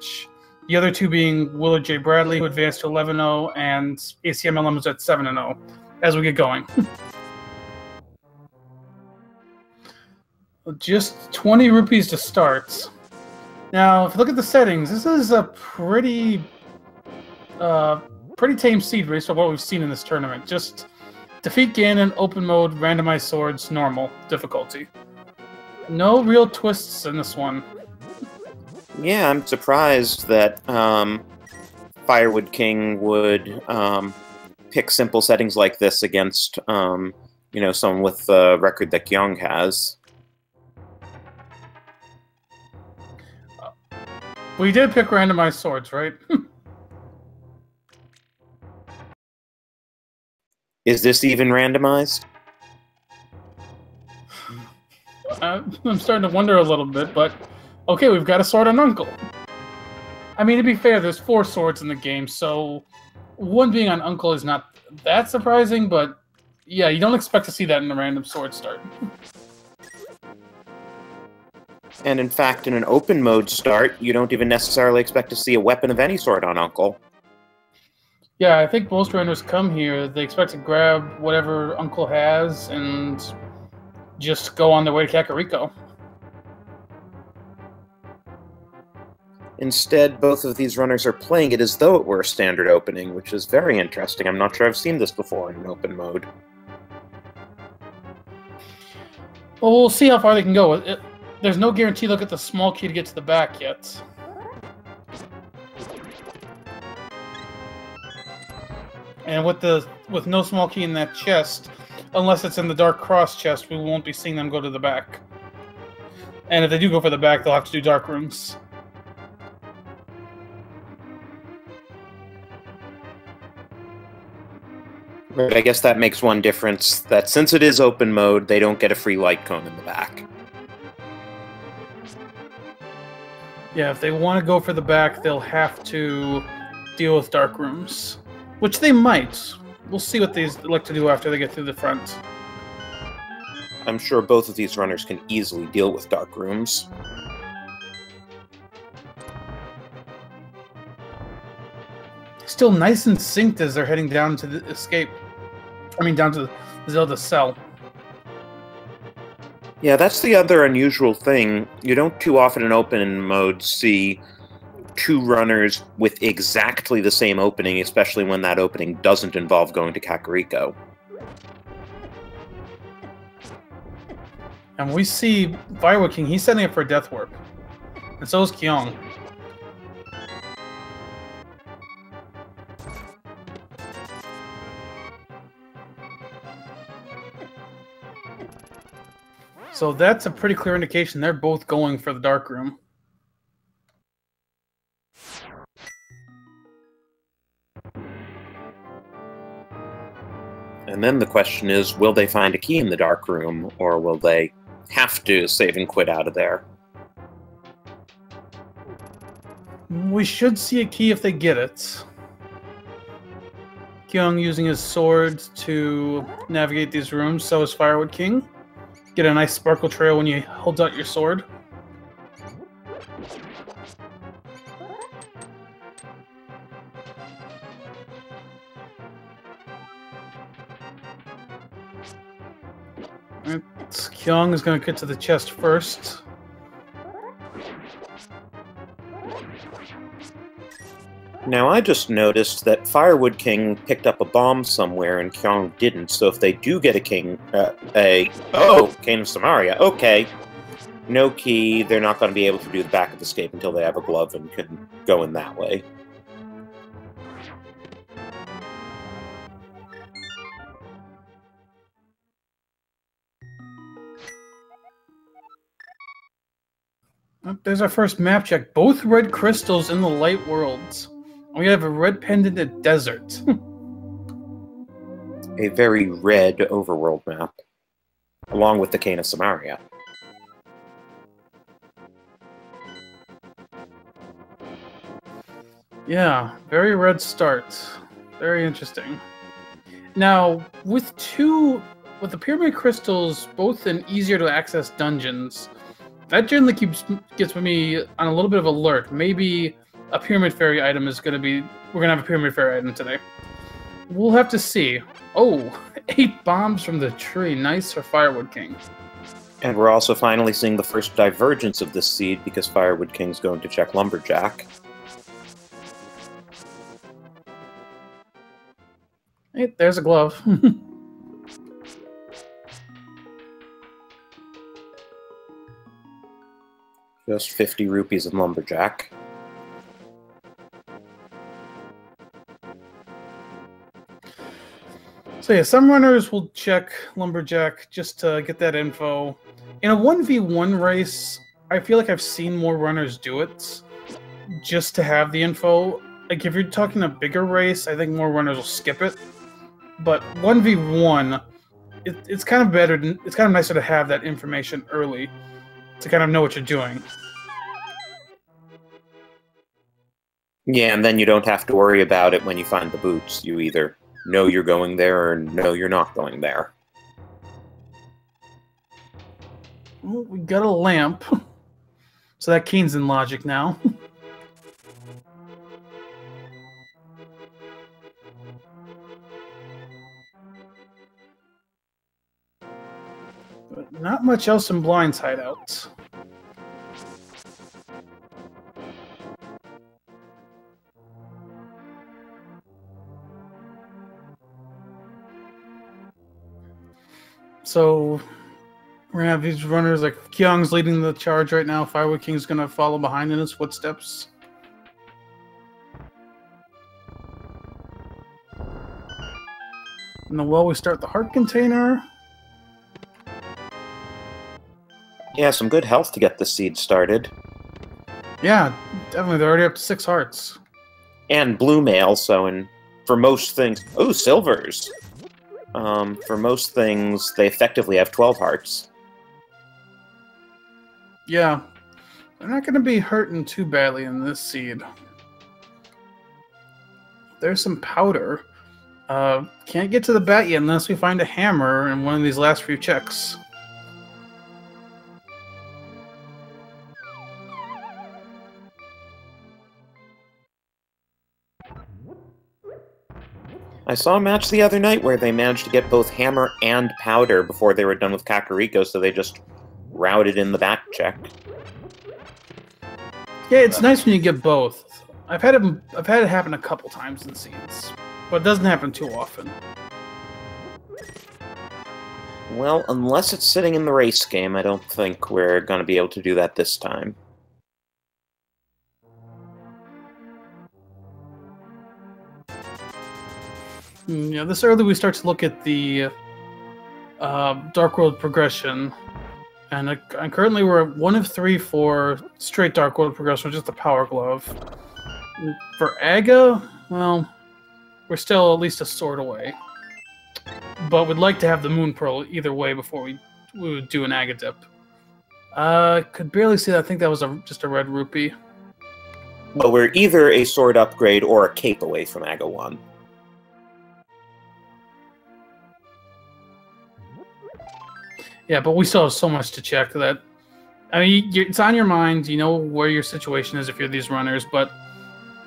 match. The other two being Willard J. Bradley, who advanced to 11-0, and ACMLM is at 7-0 as we get going. Just 20 rupees to start. Now, if you look at the settings, this is a pretty tame seed race of what we've seen in this tournament. Just defeat Ganon, open mode, randomized swords, normal difficulty. No real twists in this one. Yeah, I'm surprised that firewoodking would pick simple settings like this against, you know, someone with the record that Kyong has. We did pick randomized swords, right? Is this even randomized? I'm starting to wonder a little bit, but okay, we've got a sword on Uncle. I mean, to be fair, there's 4 swords in the game, so one being on Uncle is not that surprising, but yeah, you don't expect to see that in a random sword start. And in fact, in an open mode start, you don't even necessarily expect to see a weapon of any sort on Uncle. Yeah, I think most runners come here, they expect to grab whatever Uncle has and just go on their way to Kakariko. Instead, both of these runners are playing it as though it were a standard opening, which is very interesting. I'm not sure I've seen this before in an open mode. Well, we'll see how far they can go with it. There's no guarantee they'll get the small key to get to the back yet. And with no small key in that chest, unless it's in the Dark Cross chest, we won't be seeing them go to the back. And if they do go for the back, they'll have to do dark rooms. But I guess that makes one difference, that since it is open mode, they don't get a free light cone in the back. Yeah, if they want to go for the back, they'll have to deal with dark rooms. Which they might. We'll see what they like to do after they get through the front. I'm sure both of these runners can easily deal with dark rooms. Still nice and synced as they're heading down to the escape. I mean, down to the Zelda cell. Yeah, that's the other unusual thing. You don't too often in open mode see 2 runners with exactly the same opening, especially when that opening doesn't involve going to Kakariko. And we see firewoodking, he's setting up for a death warp. And so is Kyong. So that's a pretty clear indication they're both going for the dark room. And then the question is, will they find a key in the dark room, or will they have to save and quit out of there? We should see a key if they get it. Kyong using his sword to navigate these rooms, so is firewoodking. Get a nice sparkle trail when you hold out your sword. Kyong is going to get to the chest first. Now, I just noticed that firewoodking picked up a bomb somewhere and Kyong didn't, so if they do get a Cane of Samaria, okay. No key, they're not going to be able to do the back of escape until they have a glove and can go in that way. There's our first map check. Both red crystals in the light worlds. We have a red pendant at desert. A very red overworld map, along with the Cane of Samaria. Yeah, very red start. Very interesting. Now, with the pyramid crystals both in easier to access dungeons, that generally gets me on a little bit of alert. Maybe a Pyramid Fairy item is going to be... We're going to have a Pyramid Fairy item today. We'll have to see. Oh, 8 bombs from the tree. Nice for Firewood King. And we're also finally seeing the first divergence of this seed because Firewood King's going to check Lumberjack. Hey, there's a glove. Just 50 rupees in Lumberjack. So yeah, some runners will check Lumberjack just to get that info. In a 1v1 race, I feel like I've seen more runners do it just to have the info. Like, if you're talking a bigger race, I think more runners will skip it. But 1v1, it's kind of better. It's kind of nicer to have that information early to kind of know what you're doing. Yeah, and then you don't have to worry about it when you find the boots. You either know you're going there or know you're not going there. Well, we got a lamp. So that Keen's in logic now. But not much else in Blind's hideout. So we're gonna have these runners like Kyong's leading the charge right now. Firewood King's gonna follow behind in his footsteps. And then while we start the heart container. Yeah, some good health to get the seed started. Yeah, definitely. They're already up to 6 hearts. And blue mail, so for most things... Oh, silvers! For most things, they effectively have 12 hearts. Yeah. They're not going to be hurting too badly in this seed. There's some powder. Can't get to the bat yet unless we find a hammer in one of these last few checks. I saw a match the other night where they managed to get both hammer and powder before they were done with Kakariko, so they just routed in the back check. Yeah, it's nice when you get both. I've had it happen a couple times in scenes, but it doesn't happen too often. Well, unless it's sitting in the race game, I don't think we're going to be able to do that this time. Yeah, this early we start to look at the Dark World progression, and currently we're at 1 of 3 for straight Dark World progression, just the Power Glove. For Aga, well, we're still at least a sword away, but we'd like to have the Moon Pearl either way before we would do an Aga dip. Could barely see that. I think that was just a red rupee. Well, we're either a sword upgrade or a cape away from Aga 1. Yeah, but we still have so much to check that... I mean, it's on your mind, you know where your situation is if you're these runners, but,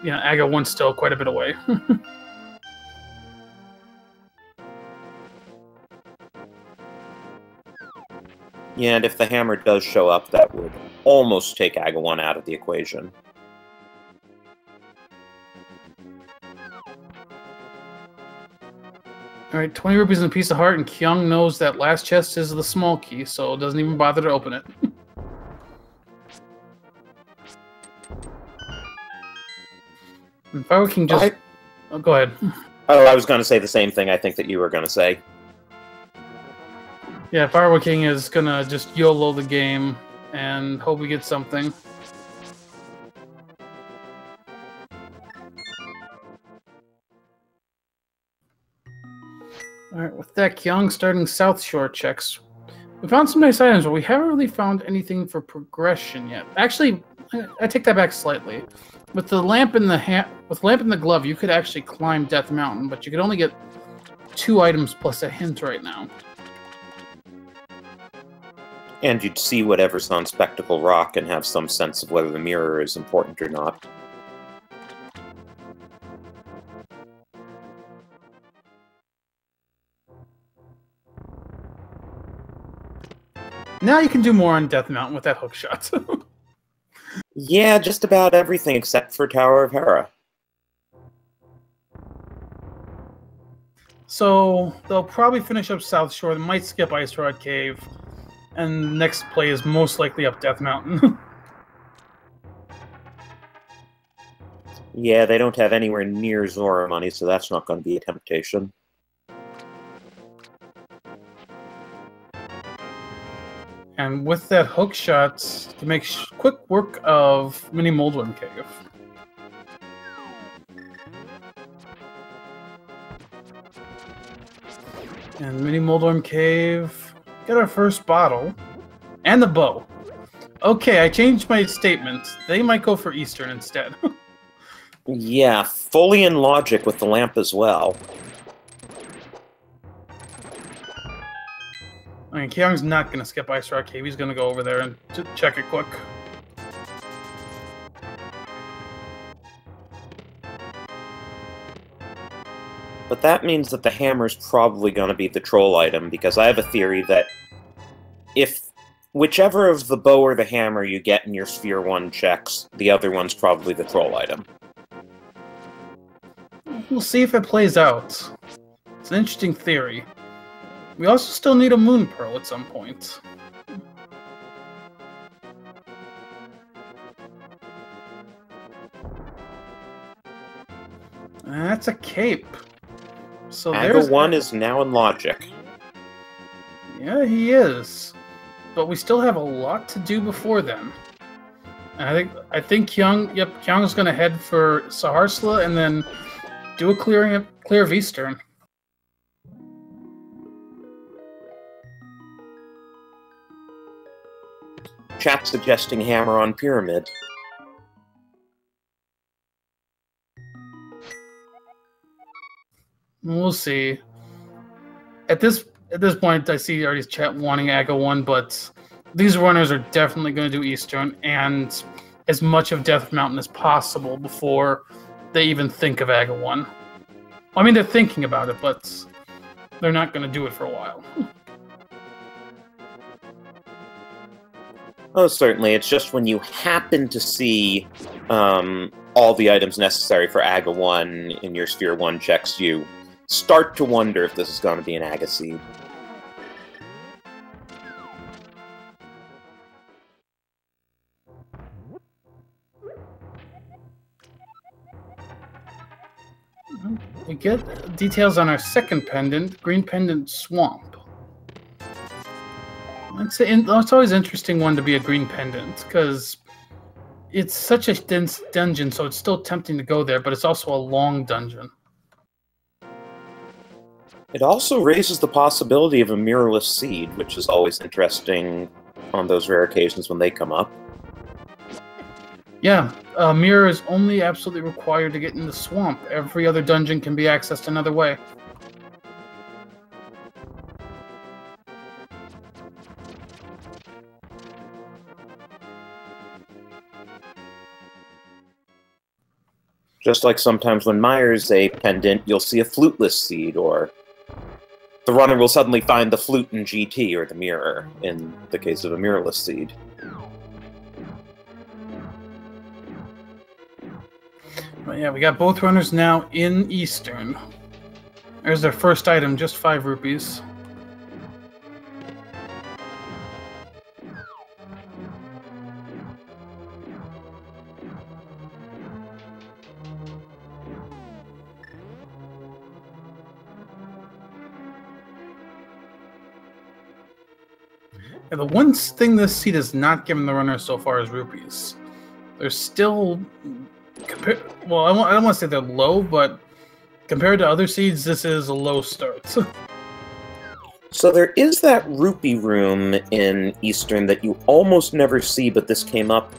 you know, Aga 1's still quite a bit away. Yeah, and if the hammer does show up, that would almost take Aga 1 out of the equation. Alright, 20 rupees and a piece of heart, and Kyong knows that last chest is the small key, so doesn't even bother to open it. And Firewood King just... Oh, go ahead. Oh, I was going to say the same thing I think that you were going to say. Yeah, Firewood King is gonna just YOLO the game and hope we get something. Alright, with that, Kyong starting South Shore checks. We found some nice items, but we haven't really found anything for progression yet. Actually, I take that back slightly. With the lamp in the glove, you could actually climb Death Mountain, but you could only get 2 items plus a hint right now. And you'd see whatever's on Spectacle Rock and have some sense of whether the mirror is important or not. Now you can do more on Death Mountain with that hook shot. Yeah, just about everything except for Tower of Hera. So they'll probably finish up South Shore. They might skip Ice Rod Cave, and next play is most likely up Death Mountain. Yeah, they don't have anywhere near Zora money, so that's not going to be a temptation. And with that hook shot, to make quick work of Mini Moldworm Cave. And Mini Moldworm Cave, get our first bottle. And the bow. Okay, I changed my statement. They might go for Eastern instead. Yeah, fully in logic with the lamp as well. I mean, Kyong's not going to skip Ice Rock Cave. He's going to go over there and check it quick. But that means that the hammer's probably going to be the troll item, because I have a theory that if whichever of the bow or the hammer you get in your Sphere 1 checks, the other one's probably the troll item. We'll see if it plays out. It's an interesting theory. We also still need a Moon Pearl at some point. And that's a cape. So there's 1 is now in logic. Yeah, he is. But we still have a lot to do before then. And I think Kyong's gonna head for Saharsla and then do a clear of Eastern. Chat suggesting hammer on pyramid. We'll see. At this point, I see already chat wanting Aga 1, but these runners are definitely going to do Eastern and as much of Death Mountain as possible before they even think of Aga 1. I mean, they're thinking about it, but they're not going to do it for a while. Oh, certainly. It's just when you happen to see all the items necessary for Aga 1 in your Sphere 1 checks, you start to wonder if this is going to be an Aga seed. We get details on our second pendant, Green Pendant Swamp. It's always an interesting one to be a green pendant, because it's such a dense dungeon, so it's still tempting to go there, but it's also a long dungeon. It also raises the possibility of a mirrorless seed, which is always interesting on those rare occasions when they come up. Yeah, a mirror is only absolutely required to get in the swamp. Every other dungeon can be accessed another way. Just like sometimes when Myers a pendant, you'll see a fluteless seed, or the runner will suddenly find the flute in GT, or the mirror, in the case of a mirrorless seed. But yeah, we got both runners now in Eastern. There's their first item, just 5 rupees. Yeah, the one thing this seed has not given the runner so far is rupees. They're still, well, I don't want to say they're low, but compared to other seeds, this is a low start. So there is that rupee room in Eastern that you almost never see, but this came up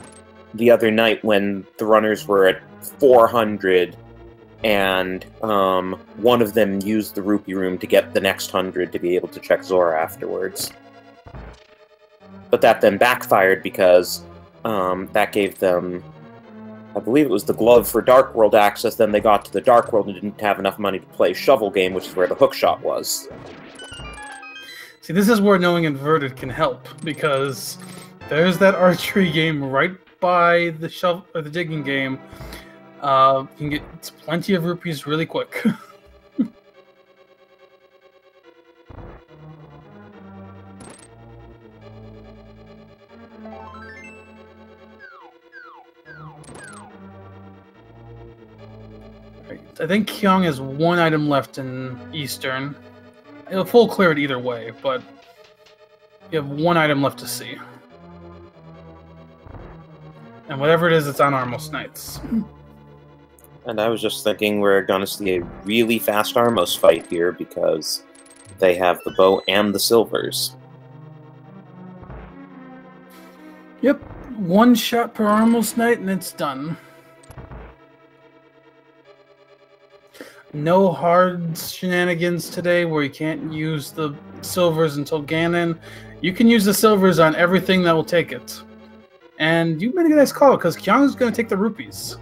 the other night when the runners were at 400, and one of them used the rupee room to get the next 100 to be able to check Zora afterwards. But that then backfired because that gave them, I believe it was the glove for Dark World access. Then they got to the Dark World and didn't have enough money to play Shovel Game, which is where the hookshot was. See, this is where knowing inverted can help, because there's that archery game right by the shovel or the digging game. You can get plenty of rupees really quick. I think Kyong has one item left in Eastern. It'll full clear it either way, but you have one item left to see. And whatever it is, it's on Armos Knights. And I was just thinking we're going to see a really fast Armos fight here because they have the bow and the silvers. Yep, one shot per Armos Knight and it's done. No hard shenanigans today where you can't use the silvers until Ganon. You can use the silvers on everything that will take it. And you made a nice call because Kyong is going to take the rupees.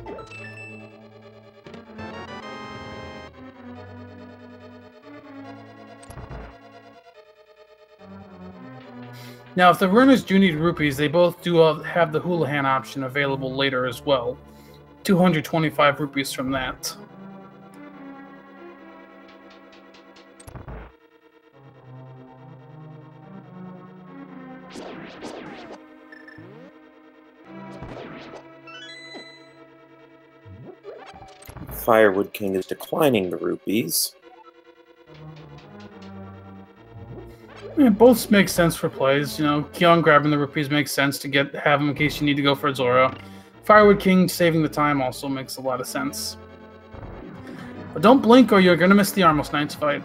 Now, if the runners do need rupees, they both do have the Houlihan option available later as well. 225 rupees from that. Firewoodking is declining the rupees. Yeah, both make sense for plays. You know, Kyong grabbing the rupees makes sense to have them in case you need to go for Zora. Firewoodking saving the time also makes a lot of sense. But don't blink or you're going to miss the Armos Knights fight.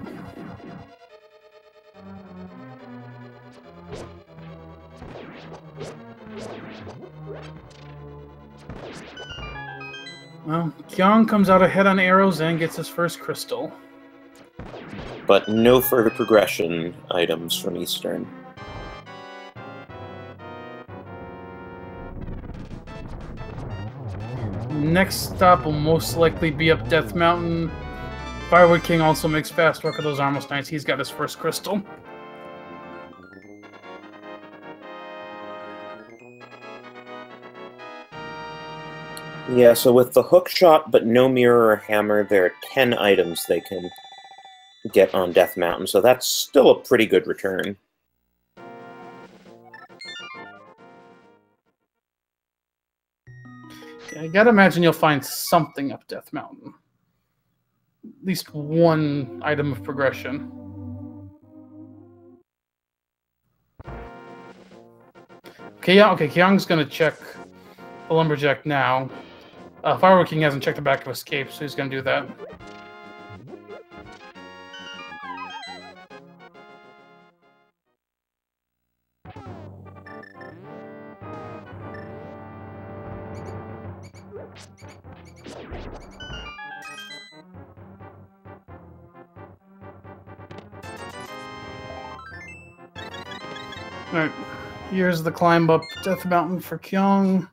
Well, Kyong comes out ahead on arrows and gets his first crystal. But no further progression items from Eastern. Next stop will most likely be up Death Mountain. Firewoodking also makes fast work of those Armos Knights. He's got his first crystal. Yeah, so with the hook shot but no mirror or hammer, there are 10 items they can get on Death Mountain, so that's still a pretty good return. Yeah, I gotta imagine you'll find something up Death Mountain. At least one item of progression. Okay, yeah, okay, Kyong's gonna check the Lumberjack now. Firewoodking hasn't checked the back of Escape, so he's gonna do that. Alright, here's the climb up Death Mountain for Kyong.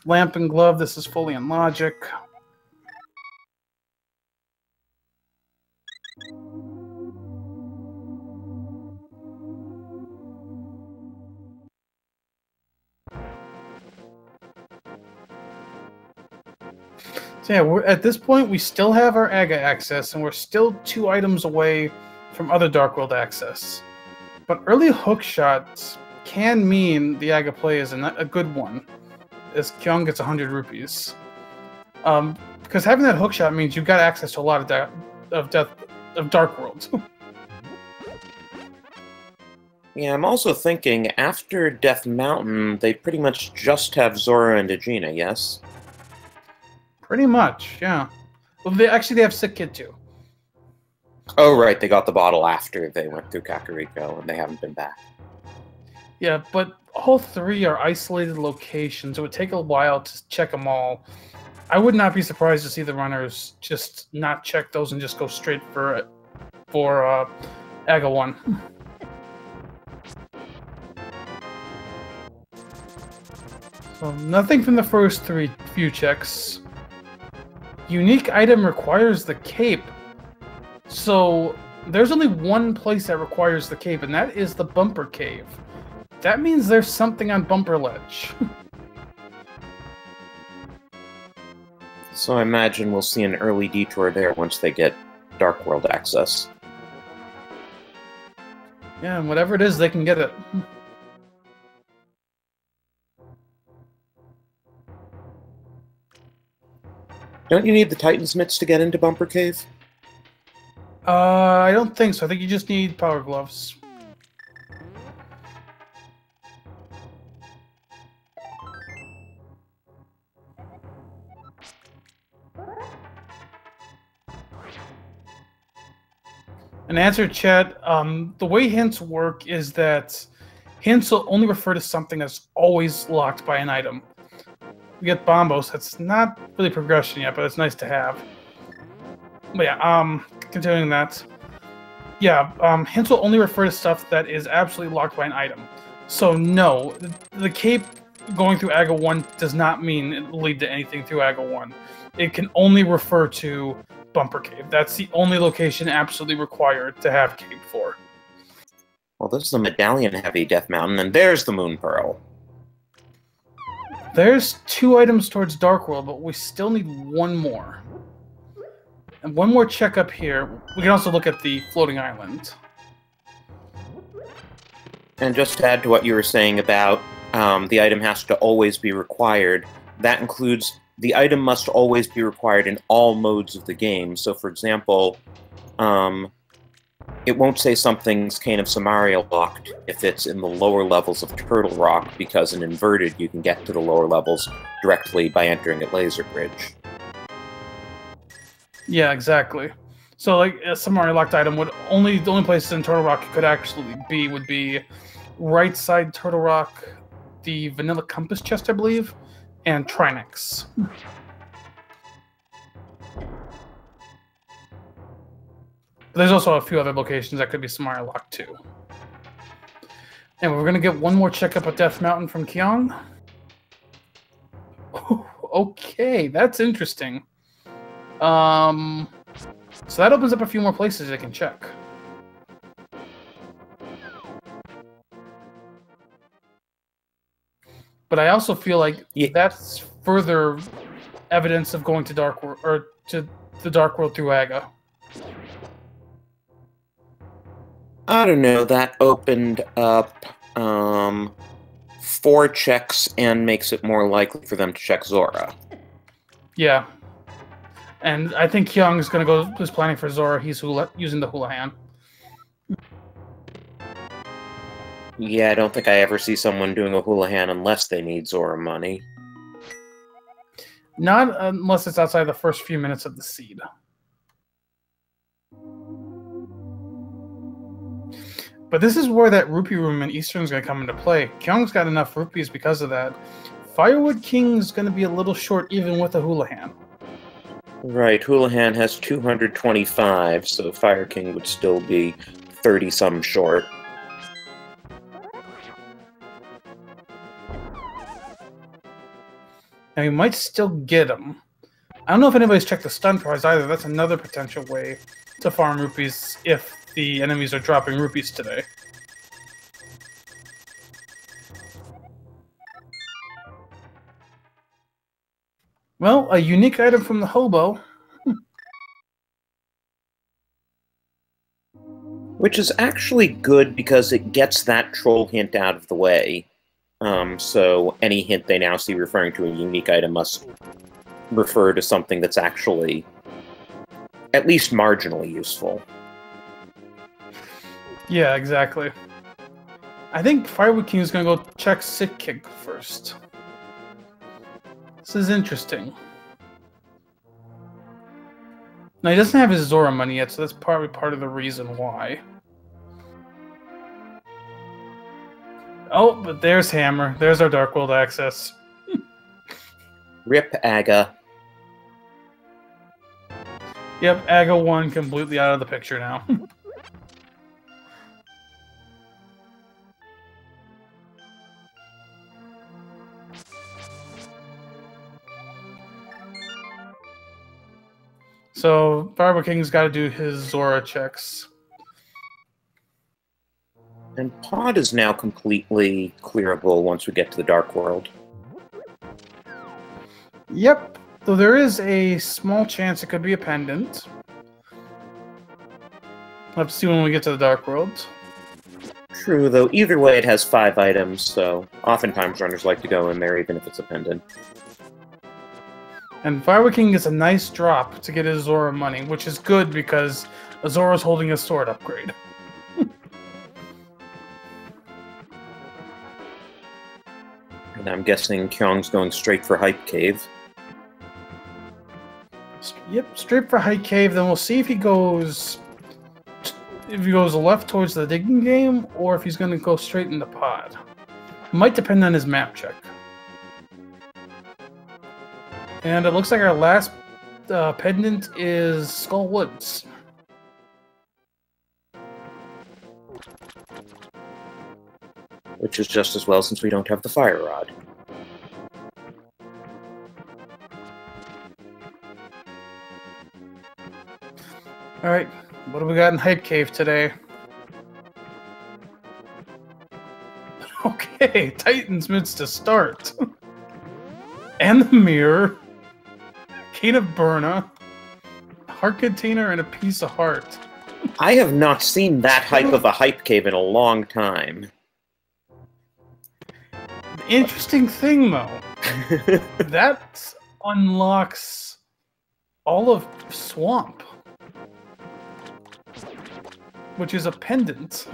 Lamp and Glove, this is fully in logic. So yeah, at this point, we still have our Aga access, and we're still 2 items away from other Dark World access. But early hook shots can mean the Aga play is a good one, as Kyong gets 100 rupees. Because having that hook shot means you've got access to a lot of Dark World. Yeah, I'm also thinking, after Death Mountain, they pretty much just have Zora and Aegina, yes? Pretty much, yeah. Well, they have Sick Kid too. Oh, right, they got the bottle after they went through Kakariko, and they haven't been back. Yeah, but all 3 are isolated locations. It would take a while to check them all. I would not be surprised to see the runners just not check those and just go straight for Aga 1. So nothing from the first few checks. Unique item requires the cape. So there's only one place that requires the cave, and that is the Bumper Cave. That means there's something on Bumper Ledge. So I imagine we'll see an early detour there once they get Dark World access. Yeah, and whatever it is, they can get it. Don't you need the Titan's mitts to get into Bumper Cave? I don't think so. I think you just need Power Gloves. And answer chat, the way hints work is that hints will only refer to something that's always locked by an item. We get Bombos. That's not really progression yet, but it's nice to have. But yeah, continuing that. Yeah, hints will only refer to stuff that is absolutely locked by an item. So no, the cape going through Aga 1 does not mean it will lead to anything through Aga 1. It can only refer to Bumper Cave. That's the only location absolutely required to have Cape for. Well, this is a medallion-heavy Death Mountain, and there's the Moon Pearl. There's 2 items towards Dark World, but we still need 1 more. And 1 more check up here. We can also look at the floating island. And just to add to what you were saying about the item has to always be required, that includes the item must always be required in all modes of the game. So, for example, it won't say something's Cane of Samaria locked if it's in the lower levels of Turtle Rock, because in Inverted you can get to the lower levels directly by entering at Laser Bridge. Yeah, exactly. So, like, a Samaria locked item would the only places in Turtle Rock it could actually be would be right side Turtle Rock, the Vanilla Compass chest, I believe, and Trinix. There's also a few other locations that could be Samaria locked too. And we're gonna get 1 more checkup at Death Mountain from Kyong. Okay, that's interesting. So that opens up a few more places I can check. But I also feel like that's further evidence of going to Dark World, or to the Dark World through Aga. I don't know, that opened up 4 checks and makes it more likely for them to check Zora. Yeah. And I think Kyung is going to is planning for Zora. He's using the Houlihan. Yeah, I don't think I ever see someone doing a Houlihan unless they need Zora money. Not unless it's outside the first few minutes of the seed. But this is where that rupee room in Eastern is going to come into play. Kyung's got enough rupees because of that. Firewood King is going to be a little short even with a Houlihan. Right, Houlihan has 225, so Fire King would still be 30-some short. Now, you might still get him. I don't know if anybody's checked the stun prize either. That's another potential way to farm rupees if the enemies are dropping rupees today. Well, a unique item from the hobo. Which is actually good because it gets that troll hint out of the way. So any hint they now see referring to a unique item must refer to something that's actually at least marginally useful. Yeah, exactly. I think Firewood King is going to go check Sick Kick first. This is interesting. Now, he doesn't have his Zora money yet, so that's probably part of the reason why. Oh, but there's Hammer. There's our Dark World access. Rip Aga. Yep, Aga 1 completely out of the picture now. So, Barber King's got to do his Zora checks. And Pod is now completely clearable once we get to the Dark World. Yep. Though there is a small chance it could be a pendant. We'll have to see when we get to the Dark World. True, though either way it has 5 items, so oftentimes runners like to go in there even if it's a pendant. And firewoodking gets a nice drop to get his Zora money, which is good because Zora's holding a sword upgrade. And I'm guessing Kyong's going straight for Hype Cave. Yep, straight for High Cave. Then we'll see if he goes left towards the digging game, or if he's going to go straight into Pod. Might depend on his map check. And it looks like our last pendant is Skull Woods. Which is just as well since we don't have the Fire Rod. Alright, what do we got in Hype Cave today? Okay, Titan's Midst to start. And the mirror. Cane of Burna. Heart container and a piece of heart. I have not seen that hype of a Hype Cave in a long time. The interesting thing, though, that unlocks all of Swamp. Which is a pendant.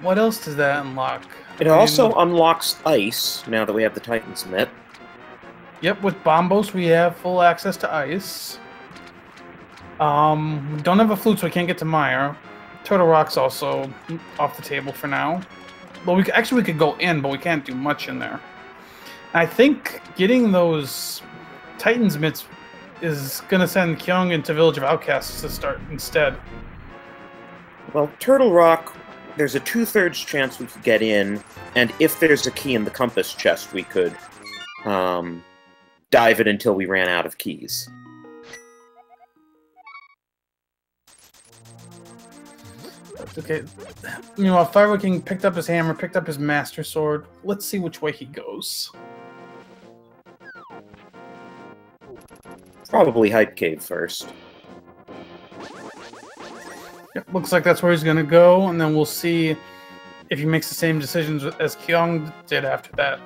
What else does that unlock? It also unlocks ice, now that we have the Titan's Mitt. Yep, with Bombos we have full access to ice. We don't have a flute, so we can't get to Mire. Turtle Rock's also off the table for now. But we could go in, but we can't do much in there. I think getting those Titan's Mitts is going to send Kyong into Village of Outcasts to start instead. Well, Turtle Rock, there's a 2/3 chance we could get in, and if there's a key in the compass chest, we could dive it until we ran out of keys. Okay. Meanwhile, Firewoodking picked up his hammer, picked up his Master Sword. Let's see which way he goes. Probably Hype Cave first. Yep, looks like that's where he's going to go, and then we'll see if he makes the same decisions as Kyong did after that.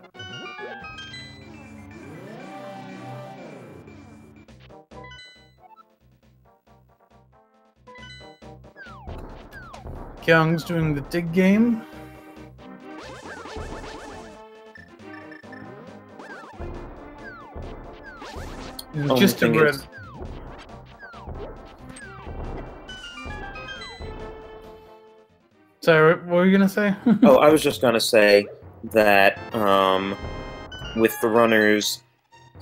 Kyong's doing the dig game. And just a red. Sorry, what were you gonna say? Oh, I was just gonna say that with the runners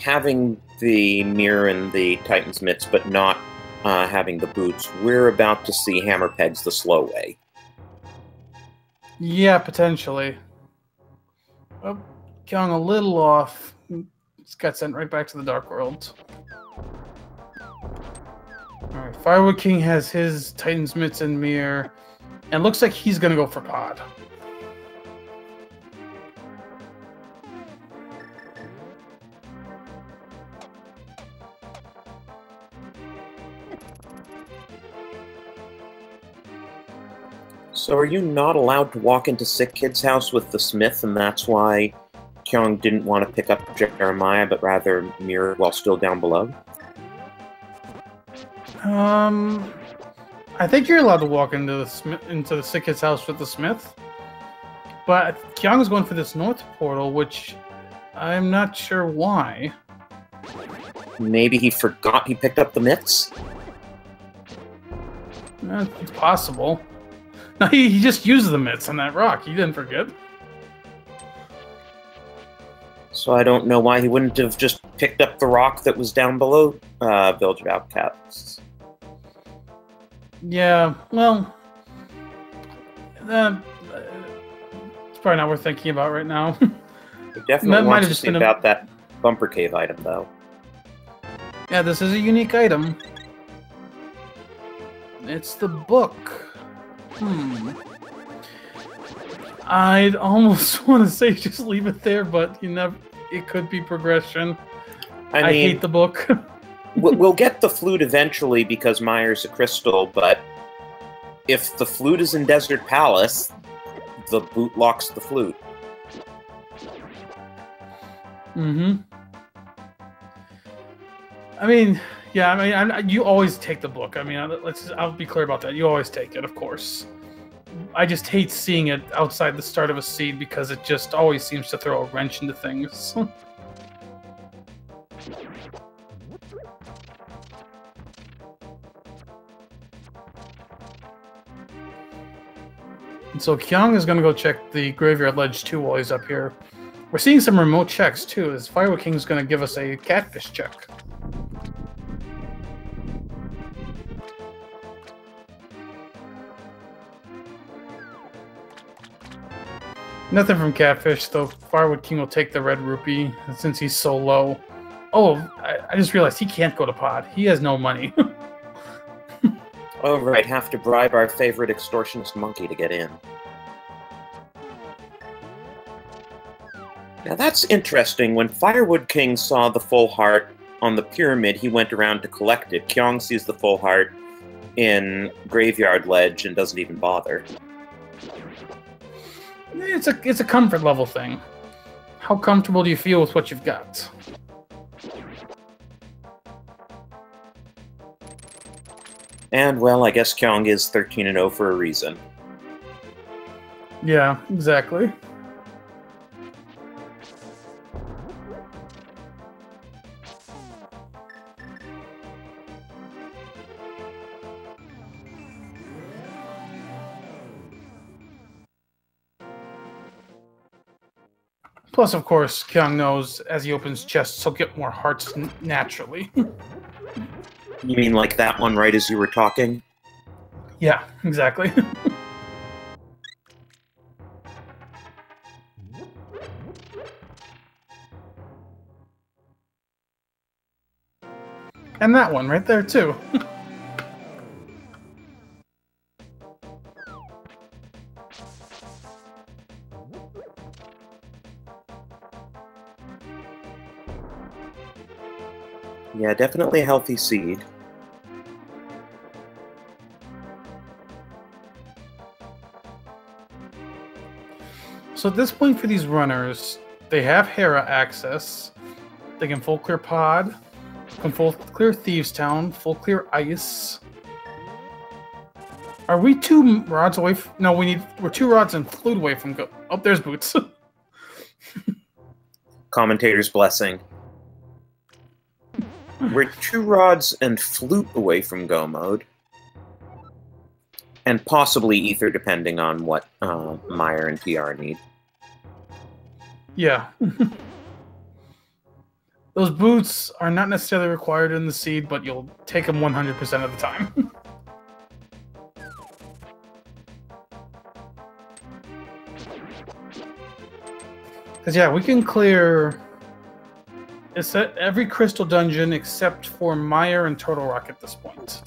having the mirror and the Titan's Mitts, but not having the boots, we're about to see Hammer Pegs the slow way. Yeah, potentially. Oh, Kyong a little off. Just got sent right back to the Dark World. Alright, Firewoodking has his Titan's Mitts and mirror. And looks like he's gonna go for Pod. So are you not allowed to walk into Sick Kid's house with the smith, and that's why Kyong didn't want to pick up Jeremiah, but rather mirror while still down below? I think you're allowed to walk into the Sick Kid's house with the smith. But Kyong is going for this north portal, which I'm not sure why. Maybe he forgot he picked up the mitts? It's possible. No, he just used the mitts on that rock. He didn't forget. So I don't know why he wouldn't have just picked up the rock that was down below Village of Outcasts. Yeah, well, it's probably not worth thinking about right now. We definitely want to see about that bumper cave item, though. Yeah, this is a unique item. It's the book. I'd almost want to say just leave it there, but you never. It could be progression. I mean, hate the book. We'll get the flute eventually because Mayer's a crystal, but if the flute is in Desert Palace, the boot locks the flute. Mm-hmm. I mean, yeah, I mean, you always take the book. I mean, I'll be clear about that. You always take it, of course. I just hate seeing it outside the start of a seed because it just always seems to throw a wrench into things. And so Kyong is going to go check the Graveyard Ledge too while he's up here. We're seeing some remote checks too, as Firewood King is going to give us a catfish check. Nothing from Catfish, though Firewood King will take the red rupee since he's so low. Oh, I just realized he can't go to pod. He has no money. Oh, right. Have to bribe our favorite extortionist monkey to get in. Now that's interesting. When Firewood King saw the full heart on the pyramid, he went around to collect it. Kyong sees the full heart in Graveyard Ledge and doesn't even bother. It's a comfort level thing. How comfortable do you feel with what you've got? And, well, I guess Kyong is 13-0 for a reason. Yeah, exactly. Plus, of course, Kyong knows as he opens chests, he'll get more hearts naturally. You mean like that one right as you were talking? Yeah, exactly. And that one right there, too. Yeah, definitely a healthy seed. So at this point for these runners, they have Hera access. They can full clear pod, can full clear Thieves Town, full clear ice. Are we 2 rods away from... No, we're 2 rods and flute away from go... Oh, there's Boots. Commentator's blessing. We're 2 rods and flute away from go mode. And possibly ether, depending on what Meyer and TR need. Yeah. Those boots are not necessarily required in the seed, but you'll take them 100% of the time. Because, yeah, we can clear... It's at every crystal dungeon except for Meyer and Turtle Rock at this point.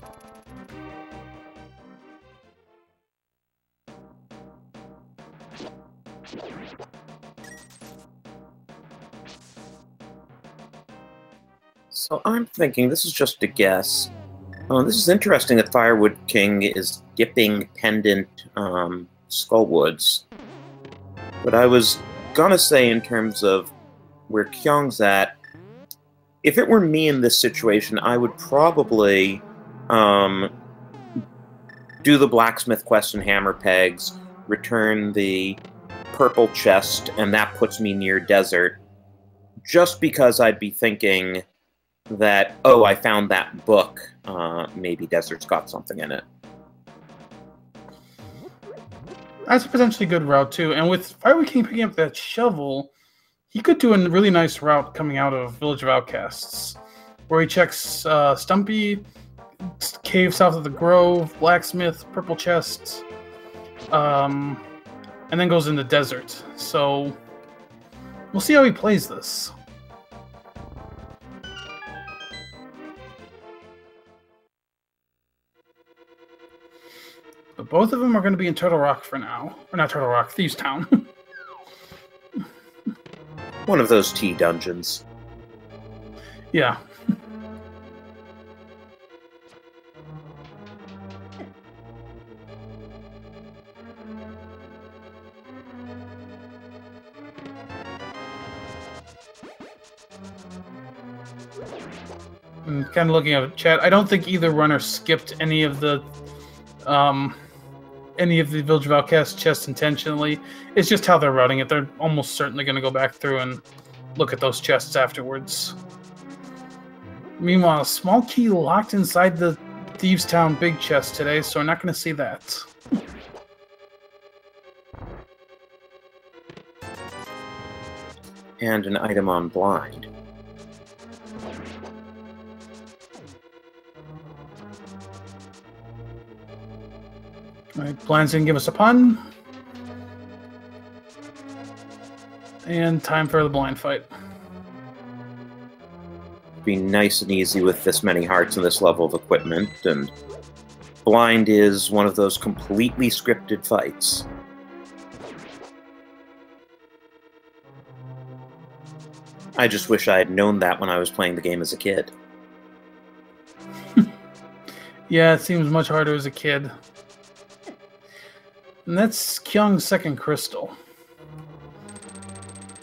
So I'm thinking, this is just a guess. This is interesting that Firewood King is dipping pendant Skullwoods. But I was gonna say in terms of where Kyong's at, if it were me in this situation, I would probably do the blacksmith quest and hammer pegs, return the purple chest, and that puts me near desert. Just because I'd be thinking that, oh, I found that book, maybe desert's got something in it. That's a potentially good route, too. And with Firewood King picking up that shovel, he could do a really nice route coming out of Village of Outcasts, where he checks Stumpy, Cave south of the Grove, Blacksmith, Purple Chest, and then goes in the desert. So we'll see how he plays this. But both of them are going to be in Turtle Rock for now. Or not Turtle Rock, Thieves Town. One of those tea dungeons. Yeah. I'm kind of looking at chat. I don't think either runner skipped any of the Village of Outcasts chests intentionally. It's just how they're routing it. They're almost certainly going to go back through and look at those chests afterwards. Meanwhile, a small key locked inside the Thieves Town big chest today, so we're not going to see that. And an item on blind. Alright, blind's gonna give us a pun. And time for the blind fight. Be nice and easy with this many hearts and this level of equipment, and blind is one of those completely scripted fights. I just wish I had known that when I was playing the game as a kid. Yeah, it seems much harder as a kid. And that's Kyong's second crystal.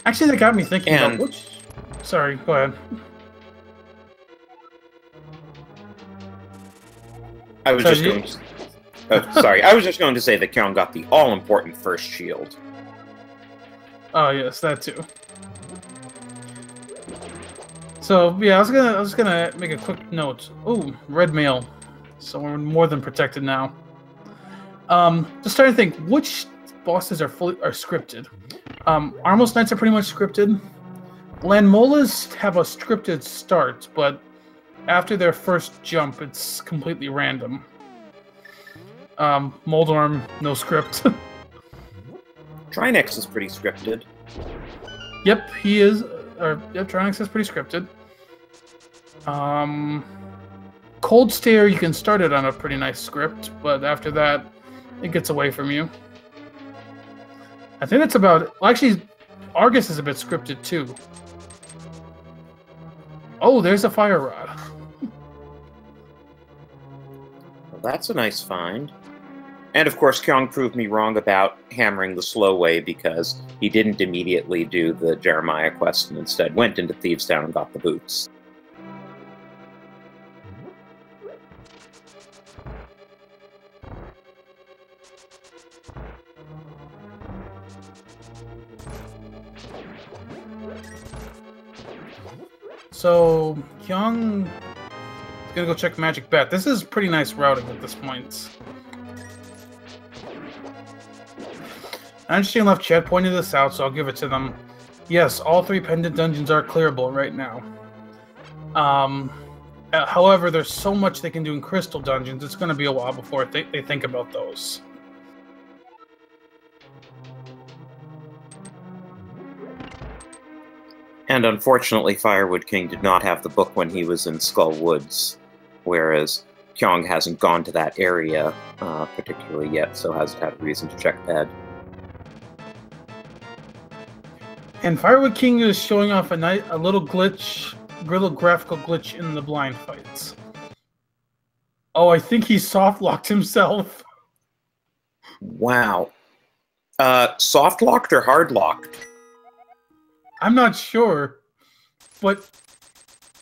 Actually, that got me thinking about which... Sorry, go ahead. I was just going to... sorry, I was just going to say that Kyong got the all-important first shield. Oh, yes, that too. So, yeah, I was gonna make a quick note. Ooh, red mail. So we're more than protected now. Just trying to think, which bosses are scripted? Armos Knights are pretty much scripted. Landmolas have a scripted start, but after their first jump, it's completely random. Moldorm, no script. Trinex is pretty scripted. Yep, he is. Yep, Trinex is pretty scripted. Cold Stare, you can start it on a pretty nice script, but after that, it gets away from you. I think that's about... Well, actually, Argus is a bit scripted, too. Oh, there's a Fire Rod. Well, that's a nice find. And of course, Kyong proved me wrong about hammering the slow way because he didn't immediately do the Jeremiah quest and instead went into Thieves Town and got the boots. So, Kyong is gonna go check Magic Bet. This is pretty nice routing at this point. I understand left chat pointed this out, so I'll give it to them. Yes, all 3 pendant dungeons are clearable right now. However, there's so much they can do in crystal dungeons, it's going to be a while before they think about those. And unfortunately, firewoodking did not have the book when he was in Skull Woods, whereas Kyong hasn't gone to that area particularly yet, so hasn't had a reason to check ahead. And firewoodking is showing off a little glitch, little graphical glitch in the blind fights. Oh, I think he soft-locked himself. Wow. Soft-locked or hard-locked? I'm not sure, but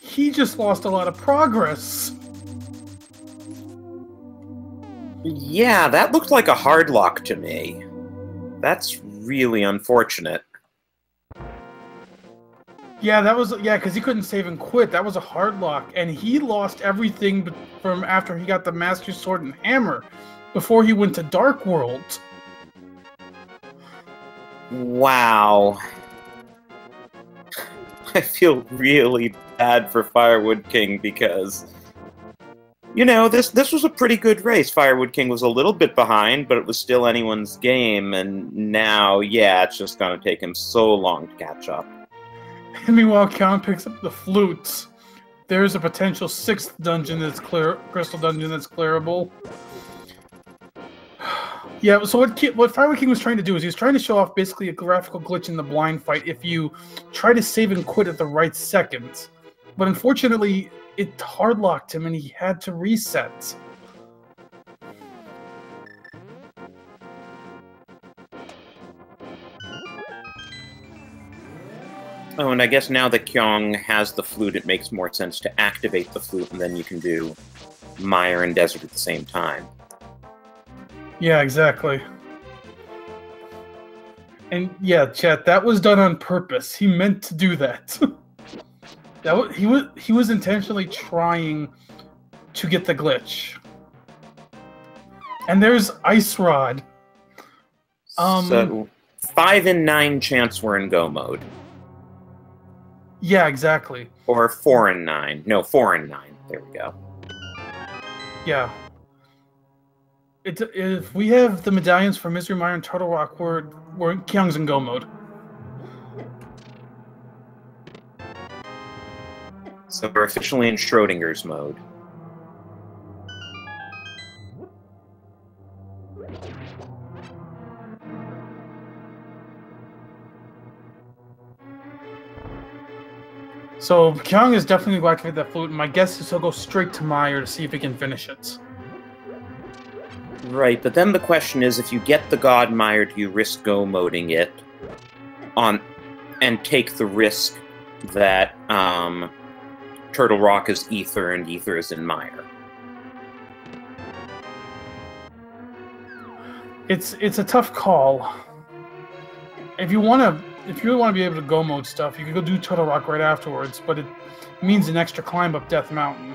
he just lost a lot of progress. Yeah, that looked like a hard lock to me. That's really unfortunate. Yeah, because he couldn't save and quit. That was a hard lock, and he lost everything from after he got the Master Sword and Hammer before he went to Dark World. Wow. I feel really bad for firewoodking because, you know, this was a pretty good race. firewoodking was a little bit behind, but it was still anyone's game, and now, yeah, it's just going to take him so long to catch up. And meanwhile, Count picks up the flutes. There's a potential 6th dungeon that's crystal dungeon that's clearable. Yeah, so what firewoodking was trying to do is he was trying to show off basically a graphical glitch in the blind fight if you try to save and quit at the right second. But unfortunately, it hardlocked him and he had to reset. Oh, and I guess now that Kyong has the flute, it makes more sense to activate the flute, and then you can do Mire and Desert at the same time. Yeah, exactly. And yeah, chat, that was done on purpose. He meant to do that. He was intentionally trying to get the glitch. And there's Ice Rod. So 5 in 9 chance we're in go mode. Yeah, exactly. Or 4 in 9. No, 4 in 9. There we go. Yeah. If we have the medallions for Misery Mire and Turtle Rock, we're Kyung's in go mode. So we're officially in Schrodinger's mode. So Kyung is definitely going to activate that flute, and my guess is he'll go straight to Mire to see if he can finish it. Right, but then the question is, if you get the God Mire, do you risk go-moding it and take the risk that Turtle Rock is Ether and Ether is in Mire? It's a tough call. If you really want to be able to go mode stuff, you could go do Turtle Rock right afterwards, but it means an extra climb up Death Mountain.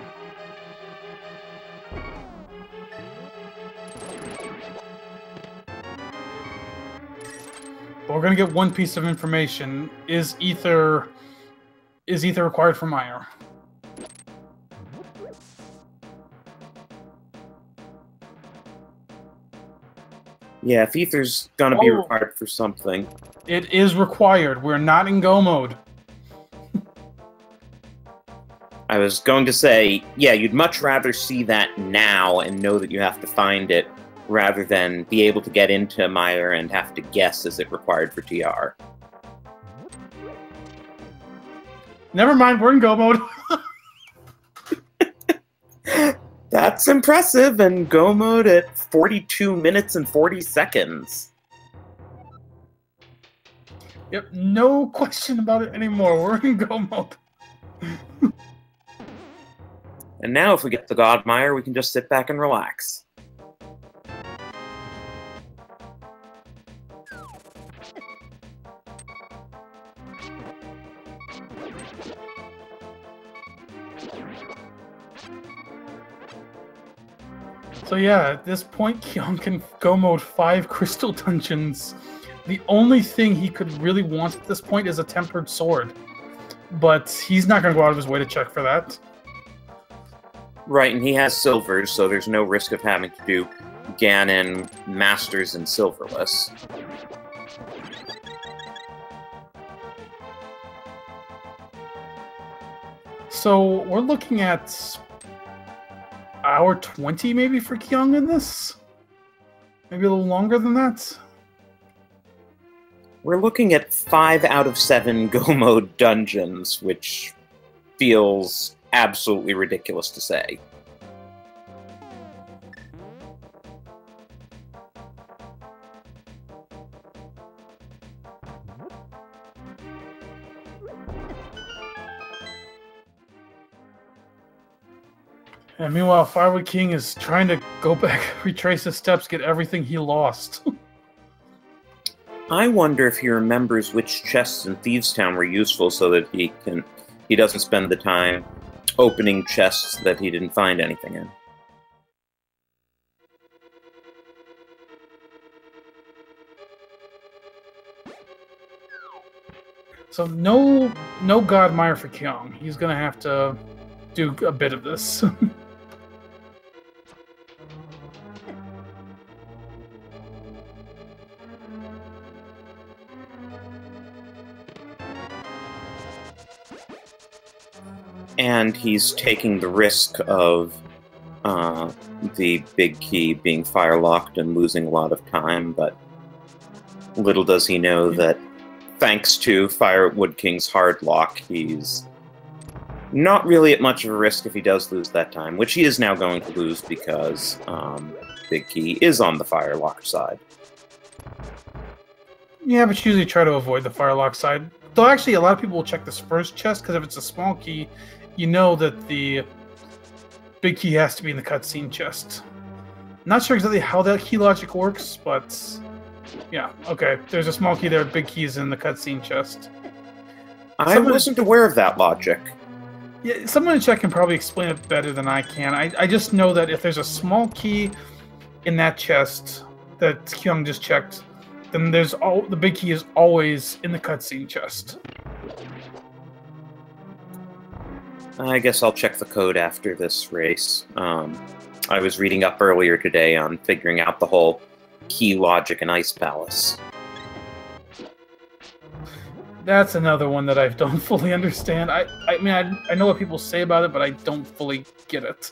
But we're gonna get one piece of information: is Ether required for Mire? Yeah, if Ether's gonna be required for something. It is required. We're not in go mode. I was going to say, yeah, you'd much rather see that now and know that you have to find it, rather than be able to get into Mire and have to guess is it required for TR. Never mind, we're in go mode. That's impressive, and go mode at 42 minutes and 40 seconds. Yep, no question about it anymore. We're in go mode. And now if we get the God Mire, we can just sit back and relax. So yeah, at this point, Kyung can go mode 5 crystal dungeons. The only thing he could really want at this point is a tempered sword. But he's not going to go out of his way to check for that. Right, and he has silvers, so there's no risk of having to do Ganon, Masters, and Silverless. So we're looking at hour 20 maybe for Kyung in this? Maybe a little longer than that? We're looking at 5 out of 7 go mode dungeons, which feels absolutely ridiculous to say. And meanwhile, firewoodking is trying to go back, retrace his steps, get everything he lost. I wonder if he remembers which chests in Thieves' Town were useful so that he doesn't spend the time opening chests that he didn't find anything in. So no God Mire for Kyung. He's gonna have to do a bit of this. And he's taking the risk of the big key being fire-locked and losing a lot of time, but little does he know that thanks to Firewood King's hard lock, he's not really at much of a risk if he does lose that time, which he is now going to lose because Big Key is on the fire-lock side. Yeah, but you usually try to avoid the firelock side. Though actually, a lot of people will check this first chest, because if it's a small key, you know that the big key has to be in the cutscene chest. Not sure exactly how that key logic works, but yeah, okay. There's a small key there, big key is in the cutscene chest. I wasn't aware of that logic. Yeah, someone in chat can probably explain it better than I can. I just know that if there's a small key in that chest that Kyong just checked, then the big key is always in the cutscene chest. I guess I'll check the code after this race. I was reading up earlier today on figuring out the whole key logic in Ice Palace. That's another one that I don't fully understand. I mean, I know what people say about it, but I don't fully get it.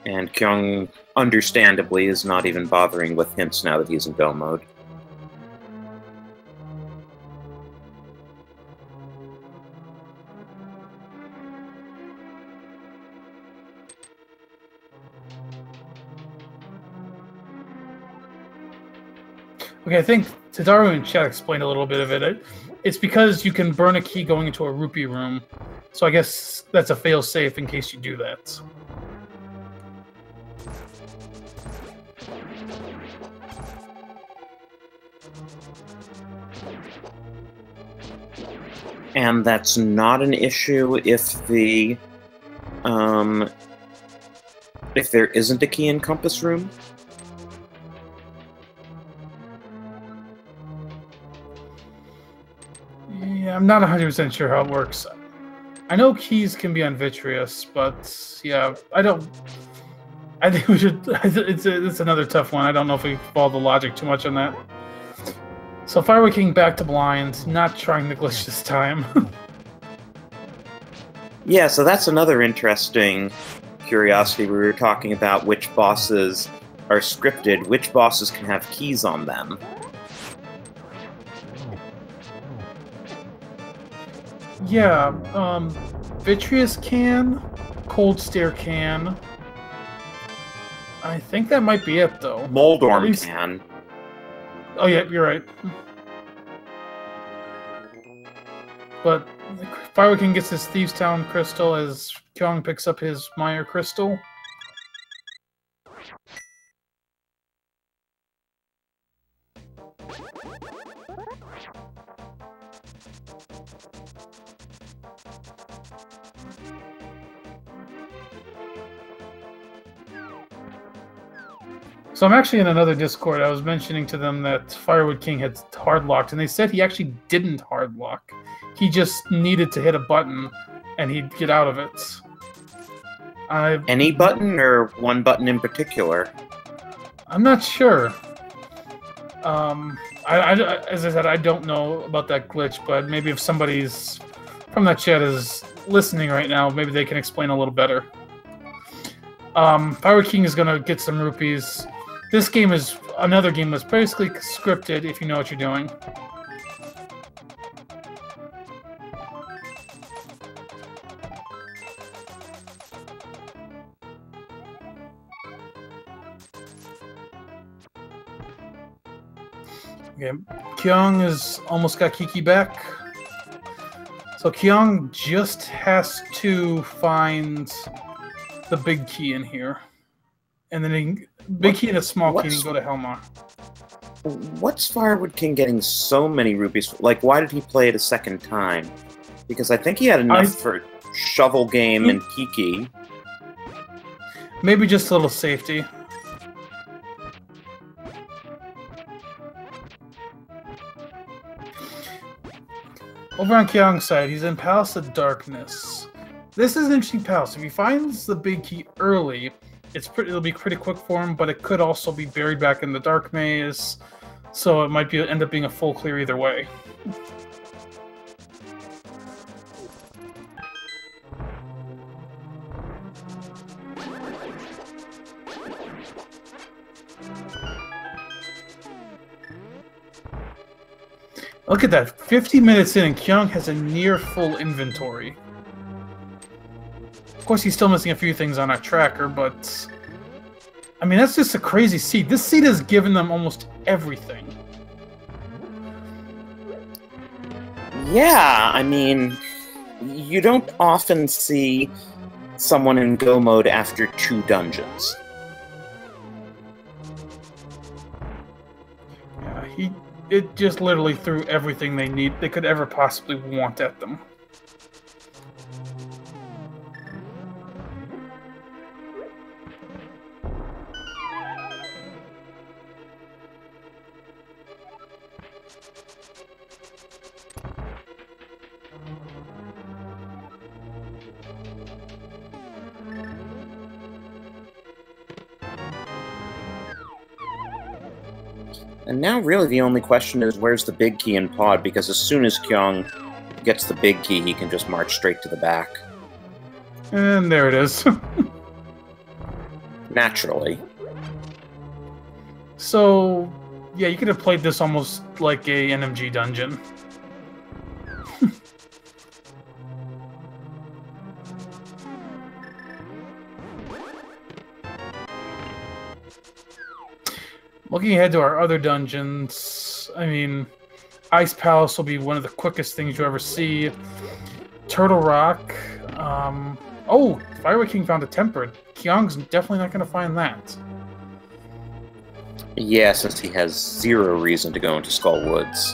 And Kyong, understandably, is not even bothering with hints now that he's in go mode. Okay, I think Tadaru in chat explained a little bit of it. It's because you can burn a key going into a rupee room. So I guess that's a fail-safe in case you do that. And that's not an issue if the if there isn't a key in Compass Room. Yeah, I'm not 100% sure how it works. I know keys can be on Vitreous, but yeah, I think we should. It's another tough one. I don't know if we follow the logic too much on that. So Firewood King back to blind, not trying the glitch this time. Yeah, so that's another interesting curiosity. We were talking about which bosses are scripted, which bosses can have keys on them. Yeah, Vitreous can, Cold Stare can. I think that might be it, though. Moldorm can. Oh yeah, you're right. But Firewood King gets his Thieves Town crystal as Kyong picks up his Meyer crystal. So I'm actually in another Discord. I was mentioning to them that Firewood King had hard locked, and they said he actually didn't hard lock. He just needed to hit a button, and he'd get out of it. Any button, or one button in particular? I'm not sure. As I said, I don't know about that glitch, but maybe if somebody's from that chat is listening right now, maybe they can explain a little better. Firewood King is gonna get some rupees. This game is another game that's basically scripted if you know what you're doing. Okay, Kyong has almost got Kiki back. So Kyong just has to find the big key in here. And then big key and a small key and go to Helmar. What's Firewood King getting so many rupees? Like, why did he play it a second time? Because I think he had enough for Shovel Game and Kiki. Maybe just a little safety. Over on Kyong's side, he's in Palace of Darkness. This is an interesting palace. If he finds the big key early, it'll be pretty quick for him, but it could also be buried back in the dark maze, so it might end up being a full clear either way. Look at that, 50 minutes in and Kyong has a near full inventory. Of course, he's still missing a few things on our tracker, but... I mean, that's just a crazy seed. This seed has given them almost everything. Yeah, I mean, you don't often see someone in go mode after 2 dungeons. Yeah, it just literally threw everything they could ever possibly want at them. And now really the only question is where's the big key in pod, because as soon as Kyong gets the big key, he can just march straight to the back. And there it is. Naturally. So, yeah, you could have played this almost like a NMG dungeon. Looking ahead to our other dungeons, I mean, Ice Palace will be one of the quickest things you ever see. Turtle Rock, oh, firewoodking found a tempered. Kyong's definitely not going to find that. Yeah, since he has 0 reason to go into Skull Woods.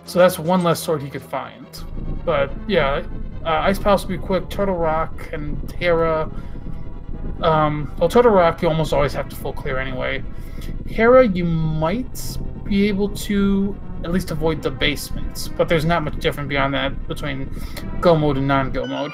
So that's one less sword he could find. But, yeah, Ice Palace will be quick. Turtle Rock and Hera. Well, Turtle Rock you almost always have to full clear anyway. Hera, you might be able to at least avoid the basements, but there's not much different beyond that between go mode and non-go mode.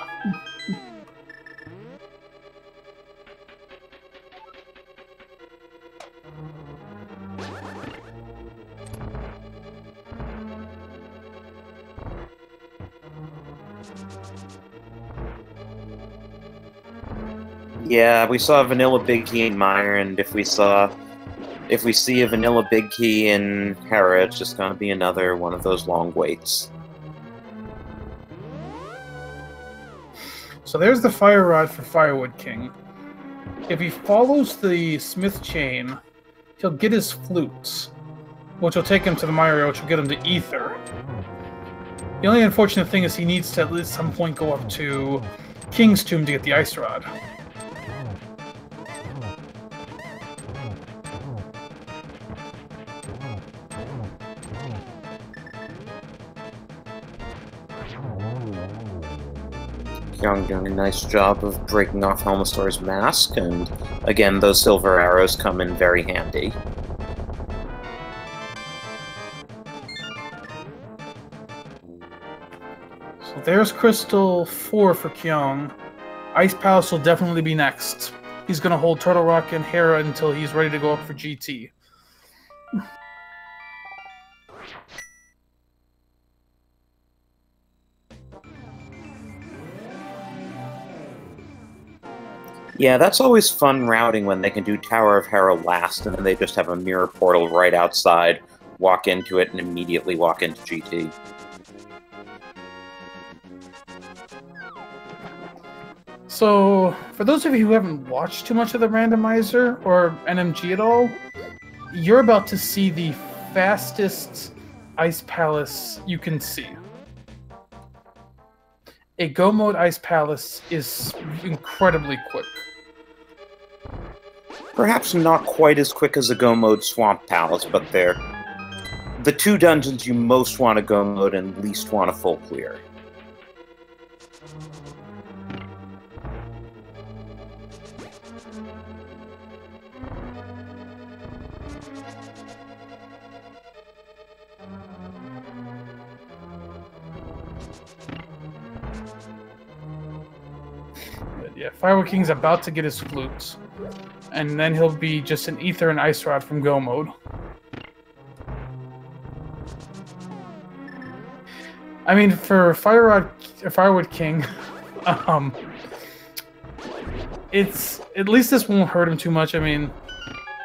Yeah, we saw a vanilla big key in Meyer, and if we see a vanilla big key in Hera, it's just gonna be another one of those long waits. So there's the fire rod for Firewood King. If he follows the smith chain, he'll get his flutes, which will take him to the Mario, which will get him to Ether. The only unfortunate thing is he needs to at least some point go up to King's Tomb to get the ice rod. Young doing a nice job of breaking off Helmastor's mask, and again, those silver arrows come in very handy. So there's Crystal 4 for Kyong. Ice Palace will definitely be next. He's going to hold Turtle Rock and Hera until he's ready to go up for GT. Yeah, that's always fun routing when they can do Tower of Hera last, and then they just have a mirror portal right outside, walk into it, and immediately walk into GT. So, for those of you who haven't watched too much of the Randomizer, or NMG at all, you're about to see the fastest Ice Palace you can see. A Go Mode Ice Palace is incredibly quick. Perhaps not quite as quick as a Go Mode Swamp Palace, but they're the 2 dungeons you most want to Go Mode and least want to full clear. Yeah, Firewood King's about to get his flutes, and then he'll be just an Ether and Ice Rod from Go Mode. I mean, for Firewood King, it's at least this won't hurt him too much. I mean,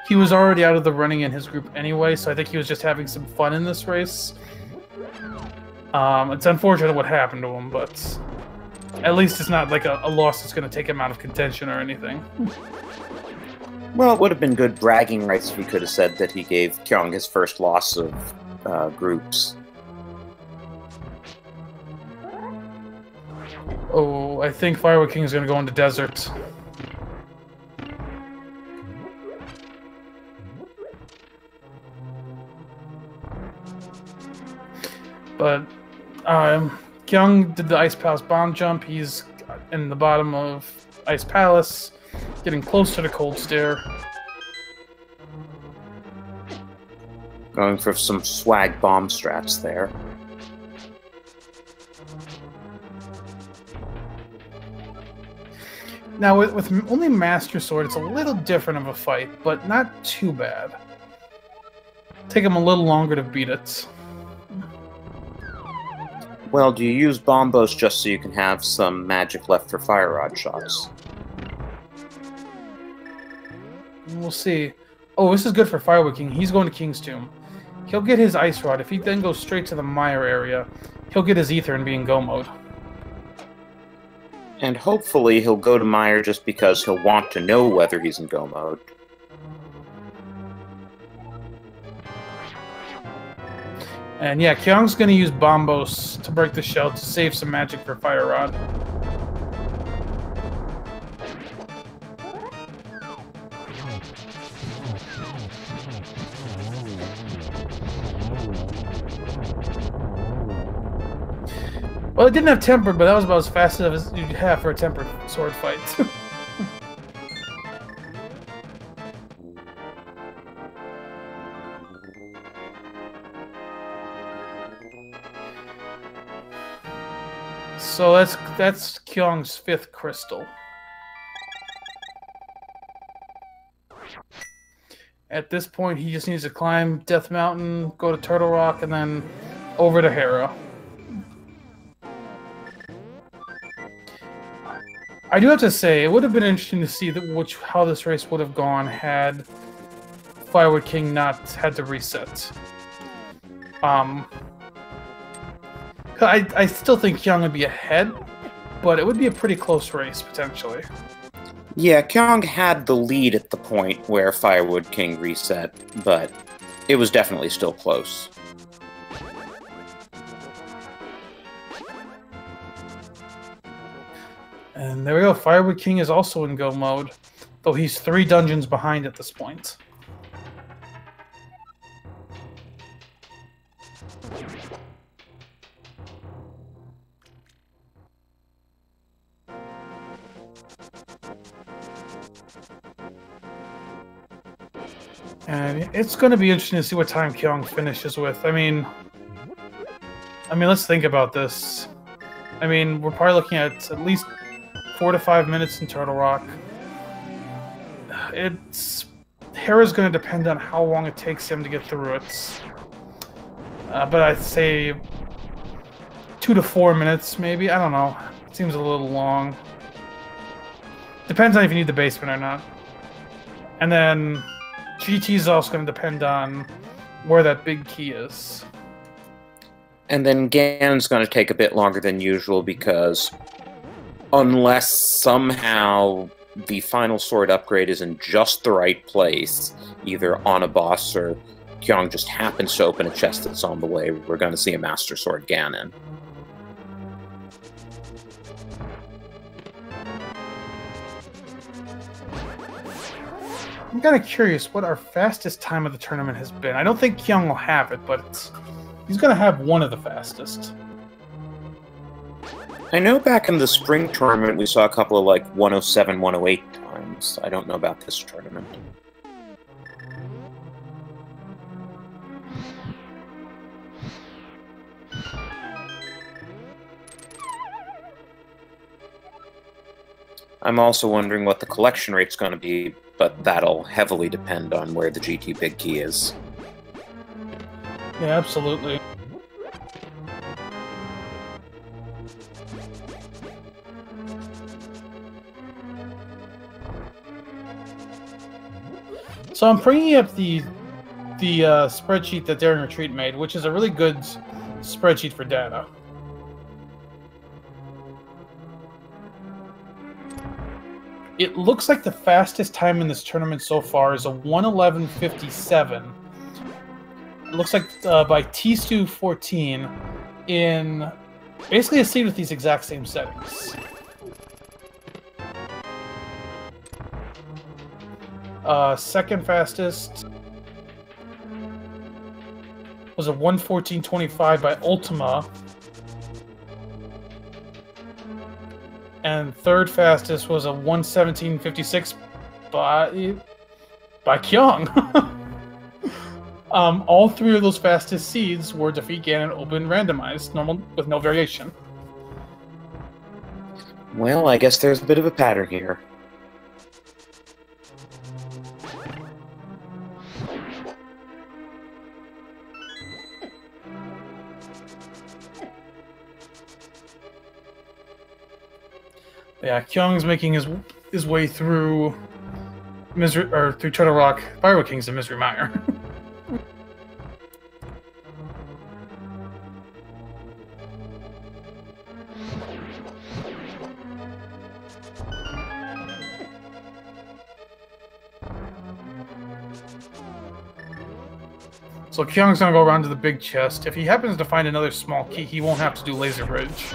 he was already out of the running in his group anyway, so I think he was just having some fun in this race. It's unfortunate what happened to him, but at least it's not like a loss that's going to take him out of contention or anything. Well, it would have been good bragging rights if he could have said that he gave Kyong his first loss of groups. Oh, I think firewoodking is going to go into desert. But Kyung did the Ice Palace bomb jump. He's in the bottom of Ice Palace, getting close to the cold stair. Going for some swag bomb strats there. Now, with only Master Sword, it's a little different of a fight, but not too bad. Take him a little longer to beat it. Well, do you use bombos just so you can have some magic left for fire rod shots? We'll see. Oh, this is good for firewoodking. He's going to King's Tomb. He'll get his Ice Rod. If he then goes straight to the Mire area, he'll get his Ether and be in go mode. And hopefully he'll go to Mire just because he'll want to know whether he's in go mode. And yeah, Kyung's going to use Bombos to break the shell to save some magic for Fire Rod. Well, it didn't have tempered, but that was about as fast as you'd have for a tempered sword fight. So that's Kyung's 5th crystal. At this point, he just needs to climb Death Mountain, go to Turtle Rock, and then over to Hera. I do have to say, it would have been interesting to see how this race would have gone had firewoodking not had to reset. I still think Kyung would be ahead, but it would be a pretty close race, potentially. Yeah, Kyong had the lead at the point where firewoodking reset, but it was definitely still close. And there we go, firewoodking is also in go mode, though he's 3 dungeons behind at this point. And it's going to be interesting to see what time Kyung finishes with. I mean, let's think about this. I mean, we're probably looking at least 4 to 5 minutes in Turtle Rock. Hera's going to depend on how long it takes him to get through it. But I'd say 2 to 4 minutes, maybe. I don't know. It seems a little long. Depends on if you need the basement or not. And then GT is also going to depend on where that big key is. And then Ganon's going to take a bit longer than usual because unless somehow the final sword upgrade is in just the right place, either on a boss or Kyong just happens to open a chest that's on the way, we're going to see a Master Sword Ganon. I'm kind of curious what our fastest time of the tournament has been. I don't think Kyung will have it, but he's going to have one of the fastest. I know back in the spring tournament we saw a couple of like 107, 108 times. I don't know about this tournament. I'm also wondering what the collection rate's going to be, but that'll heavily depend on where the GT Big Key is. Yeah, absolutely. So I'm bringing up the spreadsheet that Daring Retreat made, which is a really good spreadsheet for data. It looks like the fastest time in this tournament so far is a 1:11:57. It looks like by T-Stu14 in basically a seed with these exact same settings. Second fastest was a 1:14:25 by Ultima. And third fastest was a 1:17:56 by Kyong. All three of those fastest seeds were defeat Ganon open randomized, normal with no variation. Well, I guess there's a bit of a pattern here. Yeah, Kyong's making his way through through Turtle Rock, Firewood Kings, and Misery Mire. So Kyong's gonna go around to the big chest. If he happens to find another small key, he won't have to do Laser Bridge.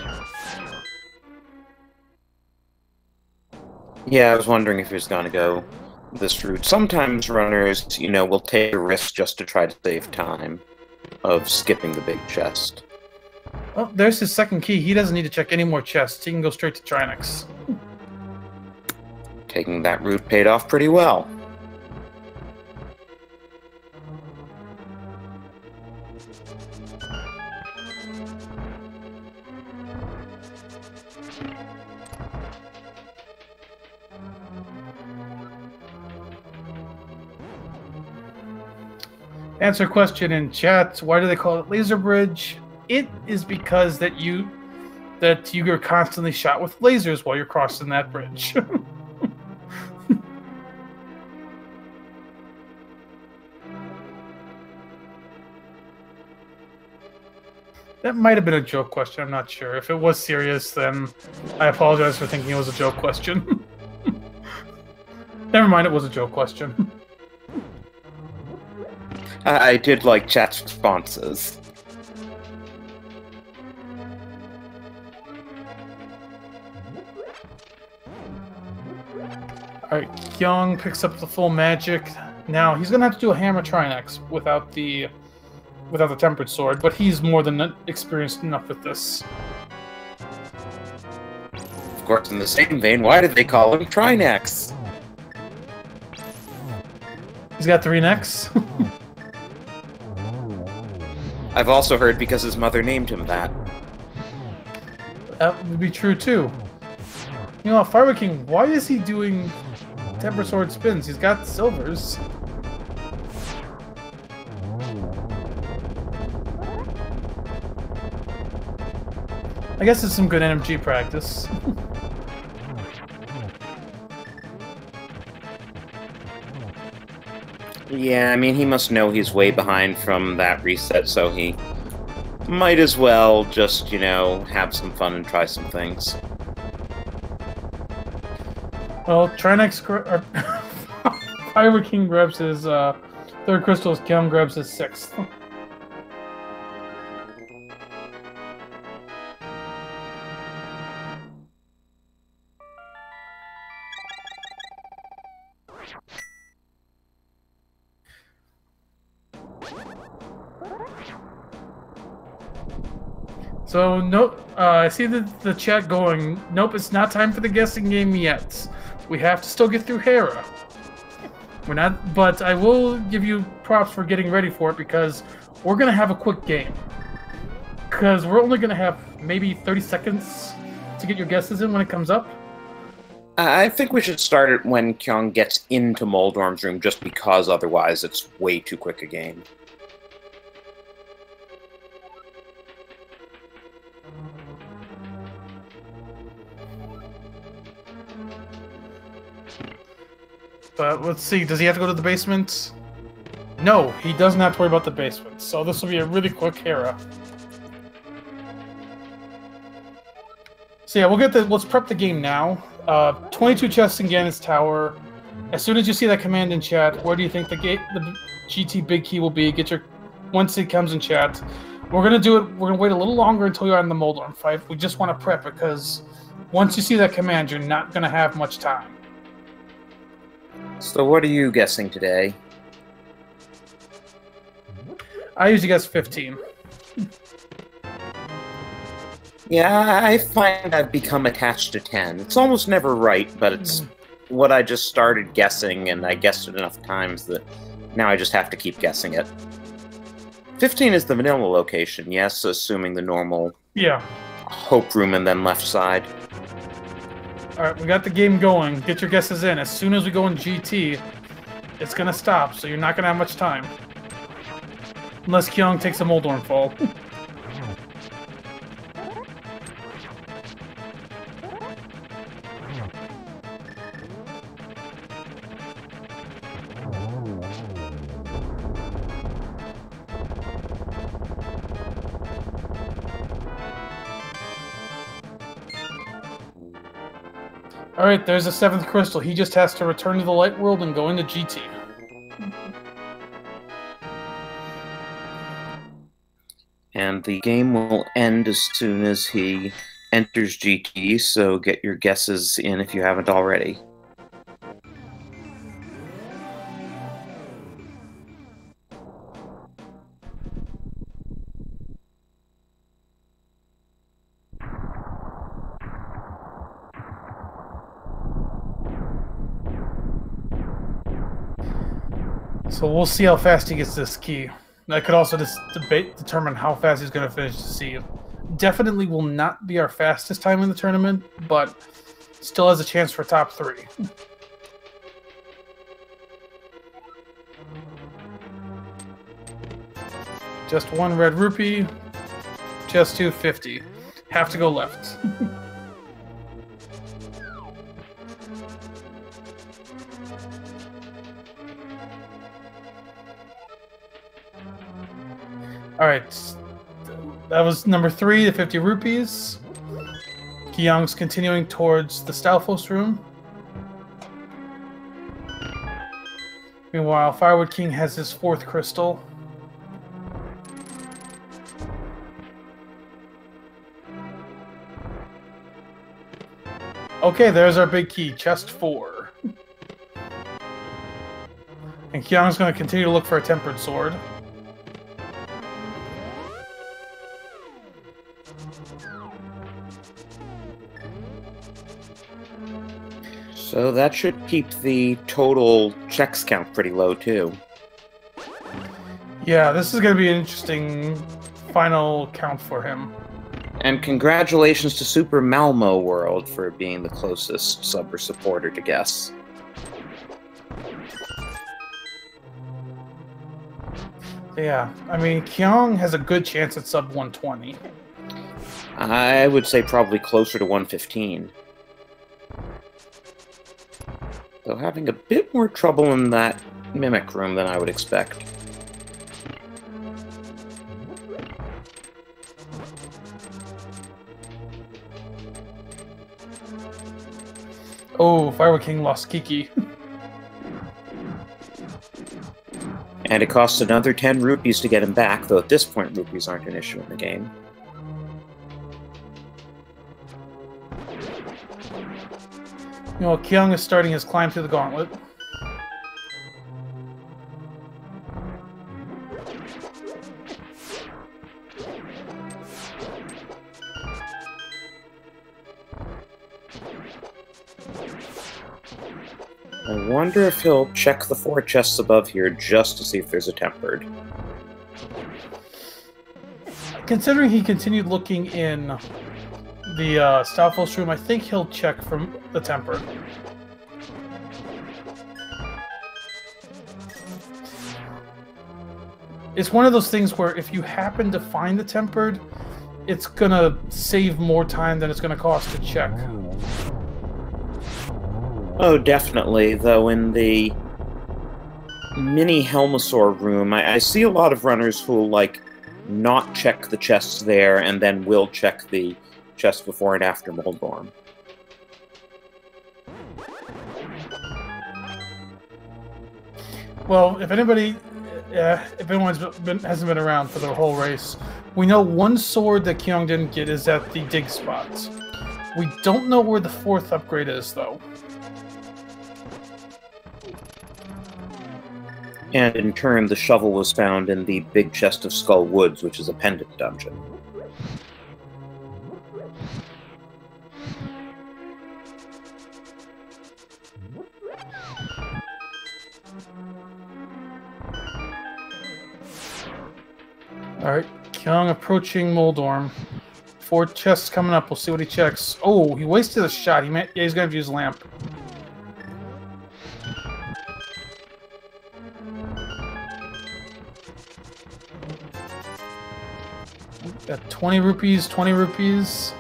Yeah, I was wondering if he was going to go this route. Sometimes runners, you know, will take a risk just to try to save time of skipping the big chest. Oh, there's his second key. He doesn't need to check any more chests. He can go straight to Trinex. Taking that route paid off pretty well. Answer question in chat. Why do they call it Laser Bridge? It is because that you are constantly shot with lasers while you're crossing that bridge. That might have been a joke question. I'm not sure. If it was serious, then I apologize for thinking it was a joke question. Never mind, it was a joke question. I did like chat's responses. Alright, Kyong picks up the full magic. Now, he's gonna have to do a Hammer Trinex without the Tempered Sword, but he's more than experienced enough with this. Of course, in the same vein, why did they call him Trinex? He's got 3 necks. I've also heard because his mother named him that. That would be true, too. You know, Firewood King, why is he doing Temper Sword spins? He's got silvers. I guess it's some good NMG practice. Yeah, I mean, he must know he's way behind from that reset, so he might as well just, you know, have some fun and try some things. Well, Trinex... Firewood King grabs his 3rd crystal, Kyong grabs his 6th. So, nope, I see the chat going, nope, it's not time for the guessing game yet. We have to still get through Hera. We're not, but I will give you props for getting ready for it because we're going to have a quick game. Because we're only going to have maybe 30 seconds to get your guesses in when it comes up. I think we should start it when Kyong gets into Moldorm's room, just because otherwise it's way too quick a game. But let's see, does he have to go to the basement? No, he doesn't have to worry about the basement. So this will be a really quick Hera. So yeah, let's prep the game now. 22 chests in Ganon's tower. As soon as you see that command in chat, where do you think the GT big key will be? Once it comes in chat. We're gonna wait a little longer until you're on the Moldorm fight. We just want to prep because once you see that command, you're not gonna have much time. So what are you guessing today? I usually guess 15. Yeah, I find I've become attached to 10. It's almost never right, but it's what I just started guessing, and I guessed it enough times that now I just have to keep guessing it. 15 is the vanilla location, yes, assuming the normal Hope Room and then left side. Alright, we got the game going. Get your guesses in. As soon as we go in GT, it's gonna stop, so you're not gonna have much time. Unless Kyong takes a Moldorm fall. Alright, there's the 7th crystal. He just has to return to the light world and go into GT. And the game will end as soon as he enters GT, so get your guesses in if you haven't already. So we'll see how fast he gets this key. That could also determine how fast he's going to finish the seed. Definitely will not be our fastest time in the tournament, but still has a chance for top 3. Just 1 red rupee, just 250. Have to go left. Alright, that was number 3, the 50 rupees. Kyong's continuing towards the Stalfos room. Meanwhile, Firewood King has his 4th crystal. Okay, there's our big key, chest 4. And Kyong's going to continue to look for a tempered sword. So that should keep the total checks count pretty low, too. Yeah, this is going to be an interesting final count for him. And congratulations to Super Malmo World for being the closest sub or supporter to guess. Yeah, I mean, Kyong has a good chance at sub 120. I would say probably closer to 115. Though having a bit more trouble in that mimic room than I would expect. Oh, Firewood King lost Kiki. And it costs another 10 rupees to get him back, though at this point rupees aren't an issue in the game. You know, Kyong is starting his climb through the gauntlet. I wonder if he'll check the 4 chests above here just to see if there's a tempered. Considering he continued looking in the Stalfos room, I think he'll check from the tempered. It's one of those things where if you happen to find the tempered, it's gonna save more time than it's gonna cost to check. Oh, definitely. Though in the mini Helmosaur room, I see a lot of runners who'll, like, not check the chests there and then will check the chest before and after Moldorm. Well, if anybody, if hasn't been around for the whole race, we know one sword that Kyong didn't get is at the dig spot. We don't know where the 4th upgrade is, though. And in turn, the shovel was found in the big chest of Skull Woods, which is a pendant dungeon. Alright, Kyong approaching Moldorm. 4 chests coming up, we'll see what he checks. Oh, he wasted a shot. Yeah, he's gonna use lamp. Got 20 rupees, 20 rupees.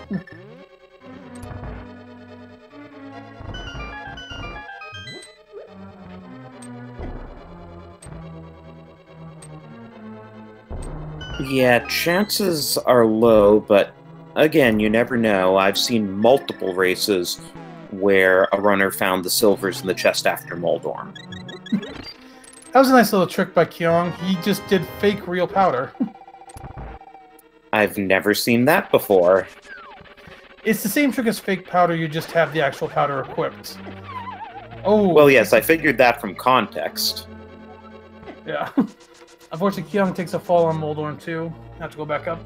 Yeah, chances are low, but again, you never know. I've seen multiple races where a runner found the silvers in the chest after Moldorm. That was a nice little trick by Kyong. He just did fake real powder. I've never seen that before. It's the same trick as fake powder, you just have the actual powder equipped. Oh. Well, yes, I figured that from context. Yeah. Unfortunately, Kyong takes a fall on Moldorm too. Have to go back up.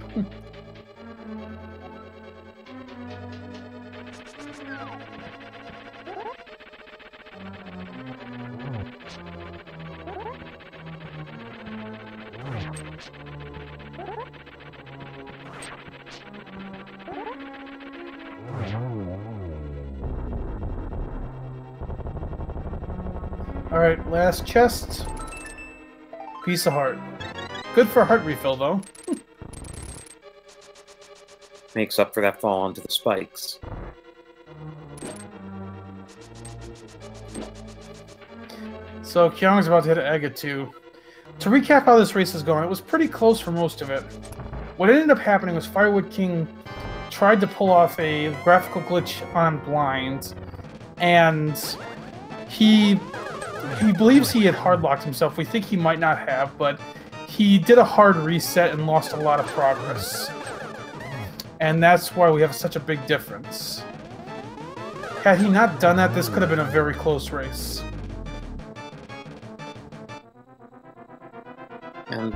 Alright, last chest. Piece of heart. Good for a heart refill, though. Makes up for that fall onto the spikes. So, Kyong's about to hit Aga 2. To recap how this race is going, it was pretty close for most of it. What ended up happening was firewoodking tried to pull off a graphical glitch on blind, and he believes he had hardlocked himself. We think he might not have, but he did a hard reset and lost a lot of progress. And that's why we have such a big difference. Had he not done that, this could have been a very close race. And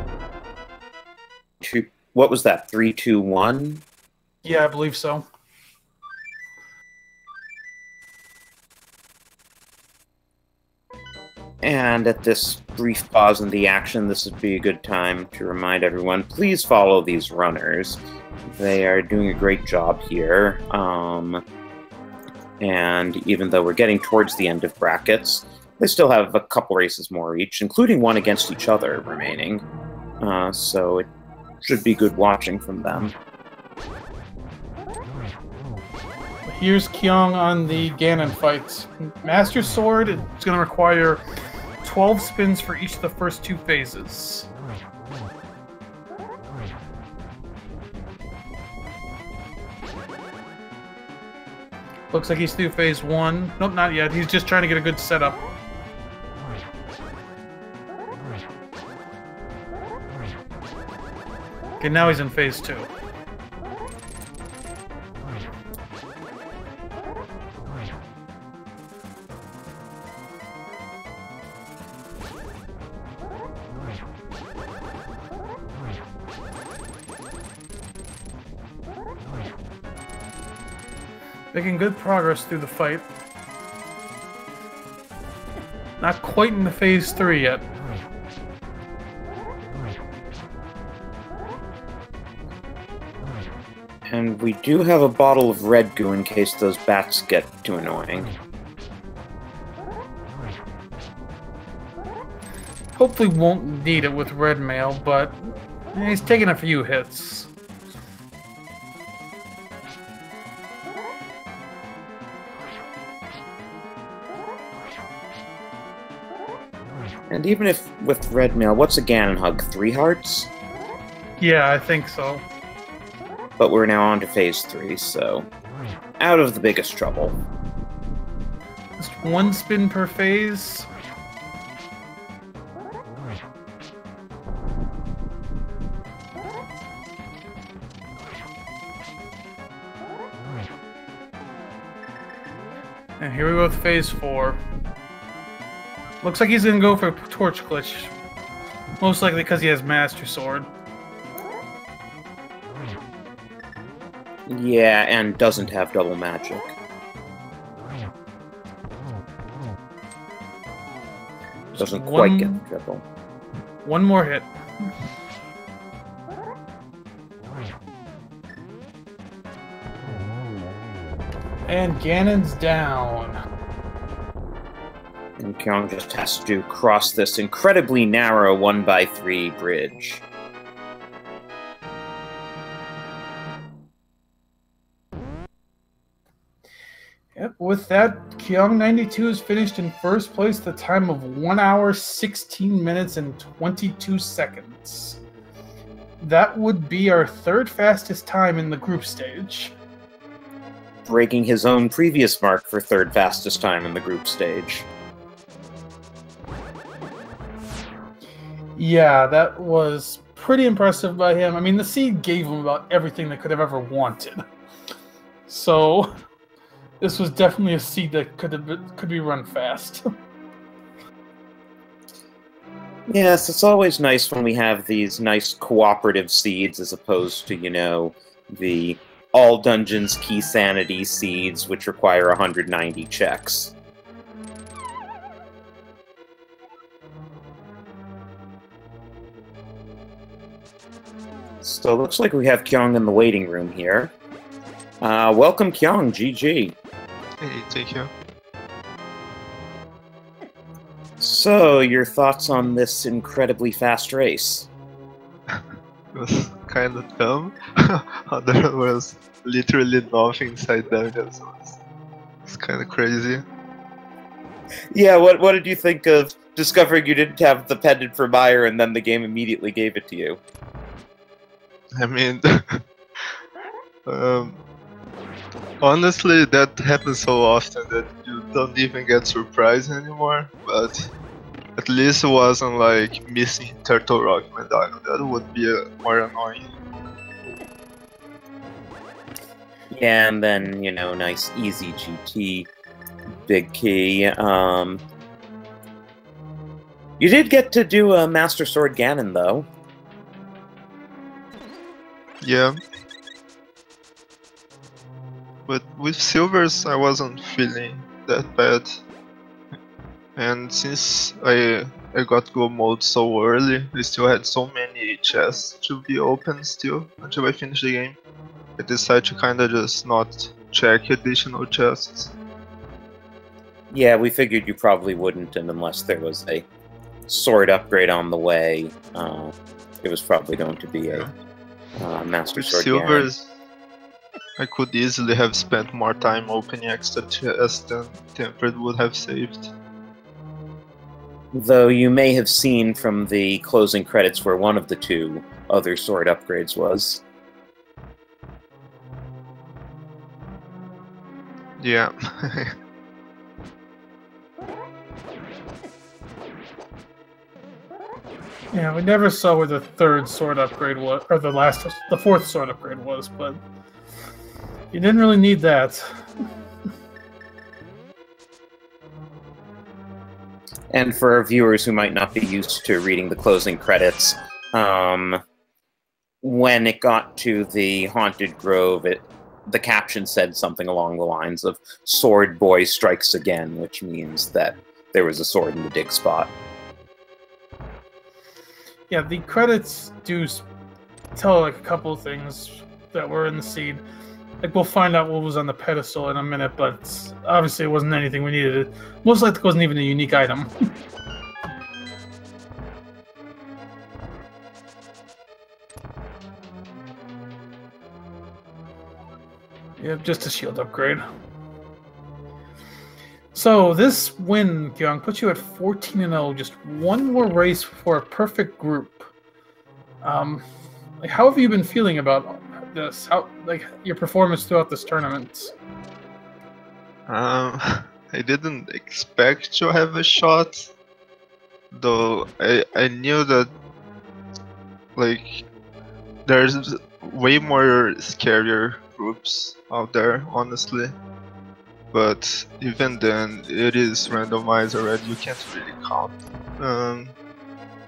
what was that? 3, 2, 1? Yeah, I believe so. And at this brief pause in the action, this would be a good time to remind everyone, please follow these runners. They are doing a great job here. And even though we're getting towards the end of brackets, they still have a couple races more each, including one against each other remaining. So it should be good watching from them. Here's Kyong on the Ganon fight. Master Sword is going to require 12 spins for each of the first 2 phases. Looks like he's through phase 1. Nope, not yet. He's just trying to get a good setup. Okay, now he's in phase 2. Making good progress through the fight. Not quite into phase 3 yet. And we do have a bottle of red goo in case those bats get too annoying. Hopefully won't need it with red mail, but he's taking a few hits. And even if with red mail, what's a Ganon hug? 3 hearts? Yeah, I think so. But we're now on to phase 3, so out of the biggest trouble. Just 1 spin per phase. And here we go with phase 4. Looks like he's gonna go for a torch glitch. Most likely because he has Master Sword. Yeah, and doesn't have double magic. Doesn't quite get the triple. 1 more hit. And Ganon's down. And Kyong just has to cross this incredibly narrow 1x3 bridge. Yep, with that, Kyong92 is finished in first place at the time of 1 hour, 16 minutes, and 22 seconds. That would be our 3rd fastest time in the group stage. Breaking his own previous mark for 3rd fastest time in the group stage. Yeah, that was pretty impressive by him. I mean, the seed gave him about everything they could have ever wanted. So, this was definitely a seed that could be run fast. Yes, it's always nice when we have these nice cooperative seeds as opposed to, you know, the all dungeons key sanity seeds which require 190 checks. So looks like we have Kyong in the waiting room here. Welcome Kyong, GG. Hey, thank you. So, your thoughts on this incredibly fast race? It was kind of dumb. There was literally nothing inside there. It's kind of crazy. Yeah, what did you think of discovering you didn't have the pendant for Meyer and then the game immediately gave it to you? I mean, honestly, that happens so often that you don't even get surprised anymore, but at least it wasn't like missing Turtle Rock medallion. That would be more annoying. Yeah, and then, you know, nice easy GT, big key. You did get to do a Master Sword Ganon, though. Yeah. But with silvers I wasn't feeling that bad. And since I got gold mode so early, I still had so many chests to be open still until I finish the game. I decided to kinda just not check additional chests. Yeah, we figured you probably wouldn't, and unless there was a sword upgrade on the way, it was probably going to be a Master With Sword silvers, I could easily have spent more time opening extra chests than Tempered would have saved. Though you may have seen from the closing credits where one of the 2 other sword upgrades was. Yeah. Yeah, we never saw where the 3rd sword upgrade was, or the 4th sword upgrade was, but you didn't really need that. And for our viewers who might not be used to reading the closing credits, when it got to the Haunted Grove, the caption said something along the lines of "Sword Boy strikes again," which means that there was a sword in the dig spot. Yeah, the credits do tell like a couple of things that were in the seed. Like, we'll find out what was on the pedestal in a minute, but obviously it wasn't anything we needed. Most likely it wasn't even a unique item. Yep, just a shield upgrade. So this win, Kyong, puts you at 14-0. Just one more race for a perfect group. Like, how have you been feeling about this? How, like, your performance throughout this tournament? I didn't expect to have a shot, though I knew that like there's way more scarier groups out there, honestly. But even then, it is randomizer, and you can't really count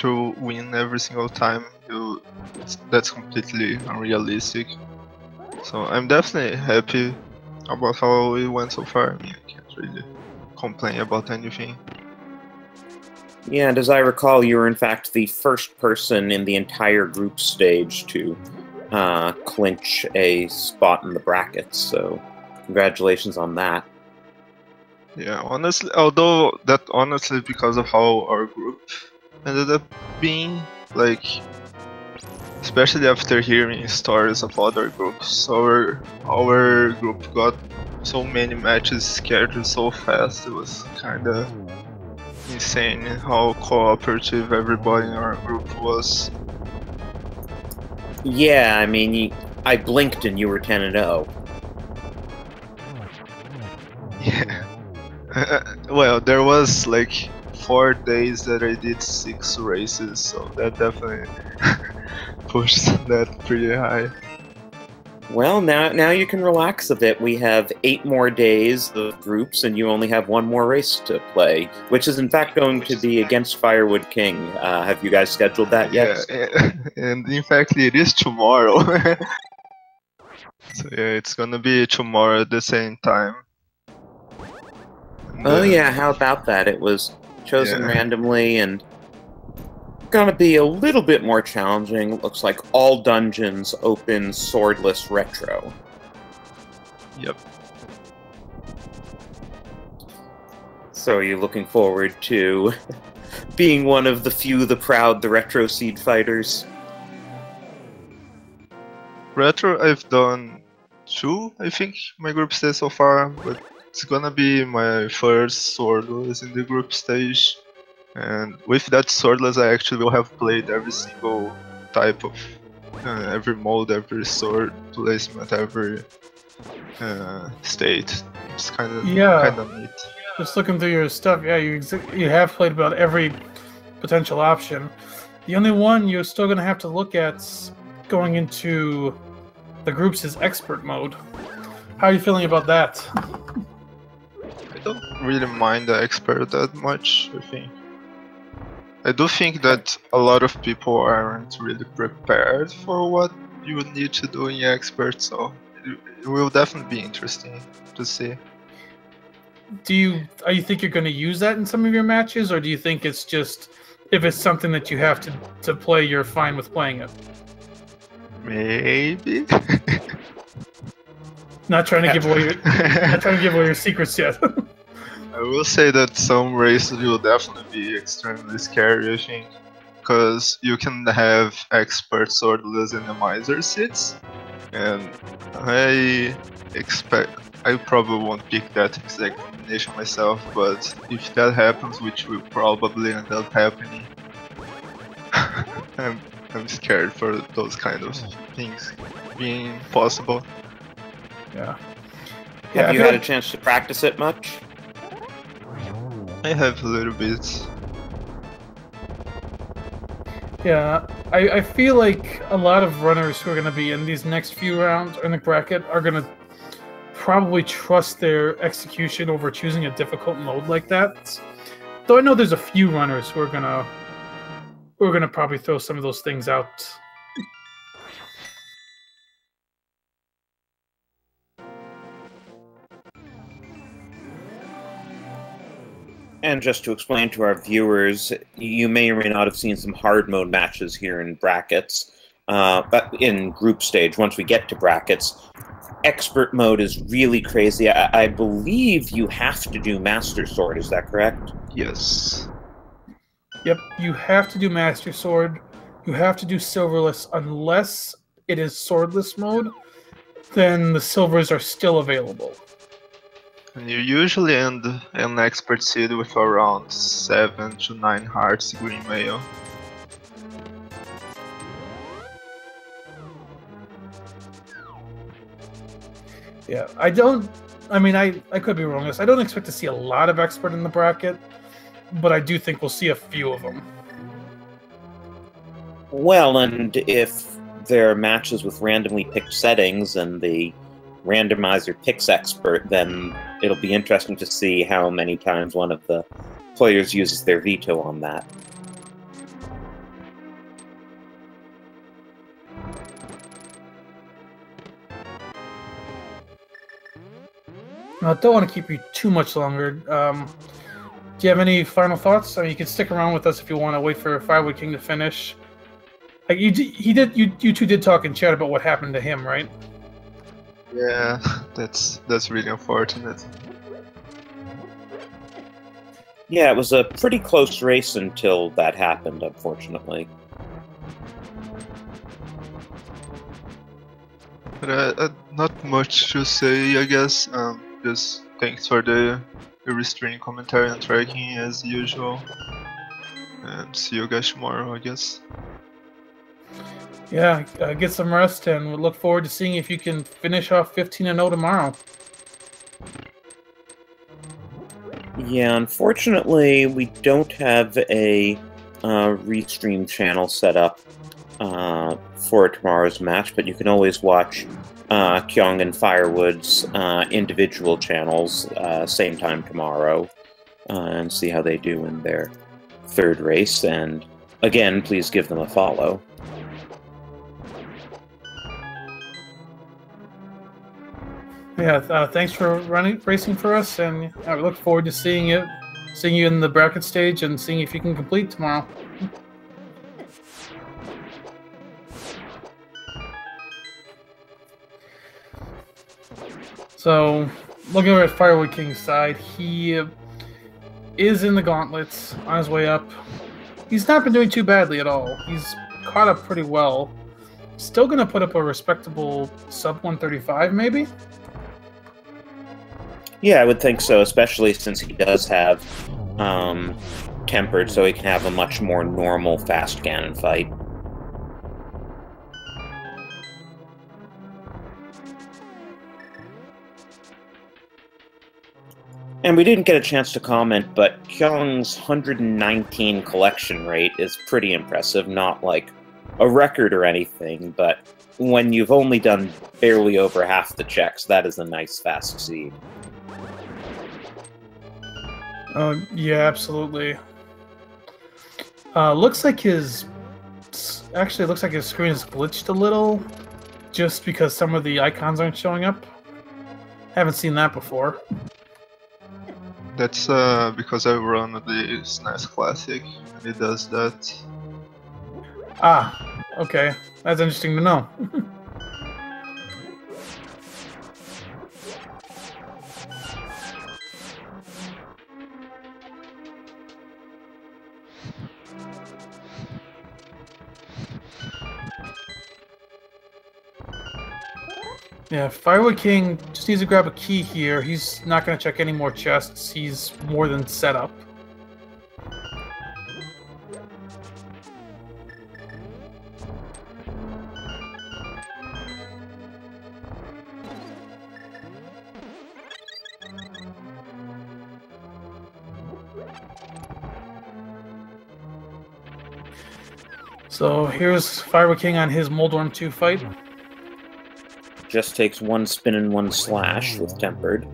to win every single time. That's completely unrealistic. So I'm definitely happy about how it went so far. I can't really complain about anything. Yeah, and as I recall, you were in fact the first person in the entire group stage to clinch a spot in the brackets, so congratulations on that. Yeah, honestly, although that honestly because of how our group ended up being, like, especially after hearing stories of other groups, our group got so many matches scheduled so fast. It was kinda insane how cooperative everybody in our group was. Yeah, I mean, I blinked and you were 10-0. Yeah. Well, there was like 4 days that I did 6 races, so that definitely pushed that pretty high. Well, now you can relax a bit. We have 8 more days of groups, and you only have 1 more race to play, which is in fact going to be against Firewood King. Have you guys scheduled that yet? Yeah, and in fact it is tomorrow. So yeah, it's gonna be tomorrow at the same time. And, oh yeah, how about that? It was chosen randomly and gonna be a little bit more challenging. Looks like all dungeons open swordless retro. Yep. So are you looking forward to being one of the few, the proud, the retro seed fighters? Retro, I've done 2, I think, my group stage so far, but it's gonna be my first swordless in the group stage. And with that swordless, I actually will have played every single type of, every mode, every sword placement, every state. It's kind of neat. Just looking through your stuff, yeah, you have played about every potential option. The only one you're still going to have to look at going into the groups is expert mode. How are you feeling about that? I don't really mind the expert that much, I think. I do think that a lot of people aren't really prepared for what you would need to do in expert, so it will definitely be interesting to see. Do you think you're going to use that in some of your matches, or do you think it's just if it's something that you have to play, you're fine with playing it? Maybe. Not trying to give away your secrets yet. I will say that some races will definitely be extremely scary, I think, because you can have expert swordless in the miser seats, and I probably won't pick that exact combination myself, but if that happens, which will probably end up happening, I'm scared for those kind of things being possible. Yeah. Have you had a chance to practice it much? I have a little bit. Yeah, I feel like a lot of runners who are going to be in these next few rounds in the bracket are going to probably trust their execution over choosing a difficult mode like that. Though I know there's a few runners who are gonna probably throw some of those things out. And just to explain to our viewers, you may or may not have seen some hard mode matches here in brackets, but in group stage, once we get to brackets, expert mode is really crazy. I believe you have to do Master Sword, is that correct? Yes. Yep, you have to do Master Sword. You have to do Silverless unless it is Swordless mode. Then the Silvers are still available. And you usually end an expert seed with around 7 to 9 hearts green mail. Yeah, I mean, I could be wrong. I don't expect to see a lot of expert in the bracket, but I do think we'll see a few of them. Well, and if there are matches with randomly picked settings and the randomizer picks expert, then it'll be interesting to see how many times one of the players uses their veto on that. I don't want to keep you too much longer. Do you have any final thoughts? I mean, you can stick around with us if you want to wait for Firewood King to finish. Like you two did talk in chat about what happened to him, right? Yeah, that's really unfortunate. Yeah, it was a pretty close race until that happened, unfortunately. But not much to say, I guess. Just thanks for the restrained commentary and tracking as usual. And see you guys tomorrow, I guess. Yeah, get some rest, and we'll look forward to seeing if you can finish off 15-0 tomorrow. Yeah, unfortunately, we don't have a restream channel set up for tomorrow's match, but you can always watch Kyong and Firewood's individual channels same time tomorrow and see how they do in their third race. And again, please give them a follow. Yeah, thanks for racing for us, and I look forward to seeing you in the bracket stage and seeing if you can complete tomorrow. So, looking at Firewood King's side, he is in the gauntlets on his way up. He's not been doing too badly at all. He's caught up pretty well. Still going to put up a respectable sub 135, maybe? Yeah, I would think so, especially since he does have tempered, so he can have a much more normal fast Ganon fight. And we didn't get a chance to comment, but Kyung's 119 collection rate is pretty impressive. Not like a record or anything, but when you've only done barely over half the checks, that is a nice fast seed. Yeah, absolutely. Looks like his screen is glitched a little, just because some of the icons aren't showing up. Haven't seen that before. That's because I run the SNES Classic, and it does that. Ah, okay. That's interesting to know. Yeah, Firewood King just needs to grab a key here. He's not going to check any more chests. He's more than set up. So here's Firewood King on his Moldworm 2 fight. Just takes one spin and one slash with tempered.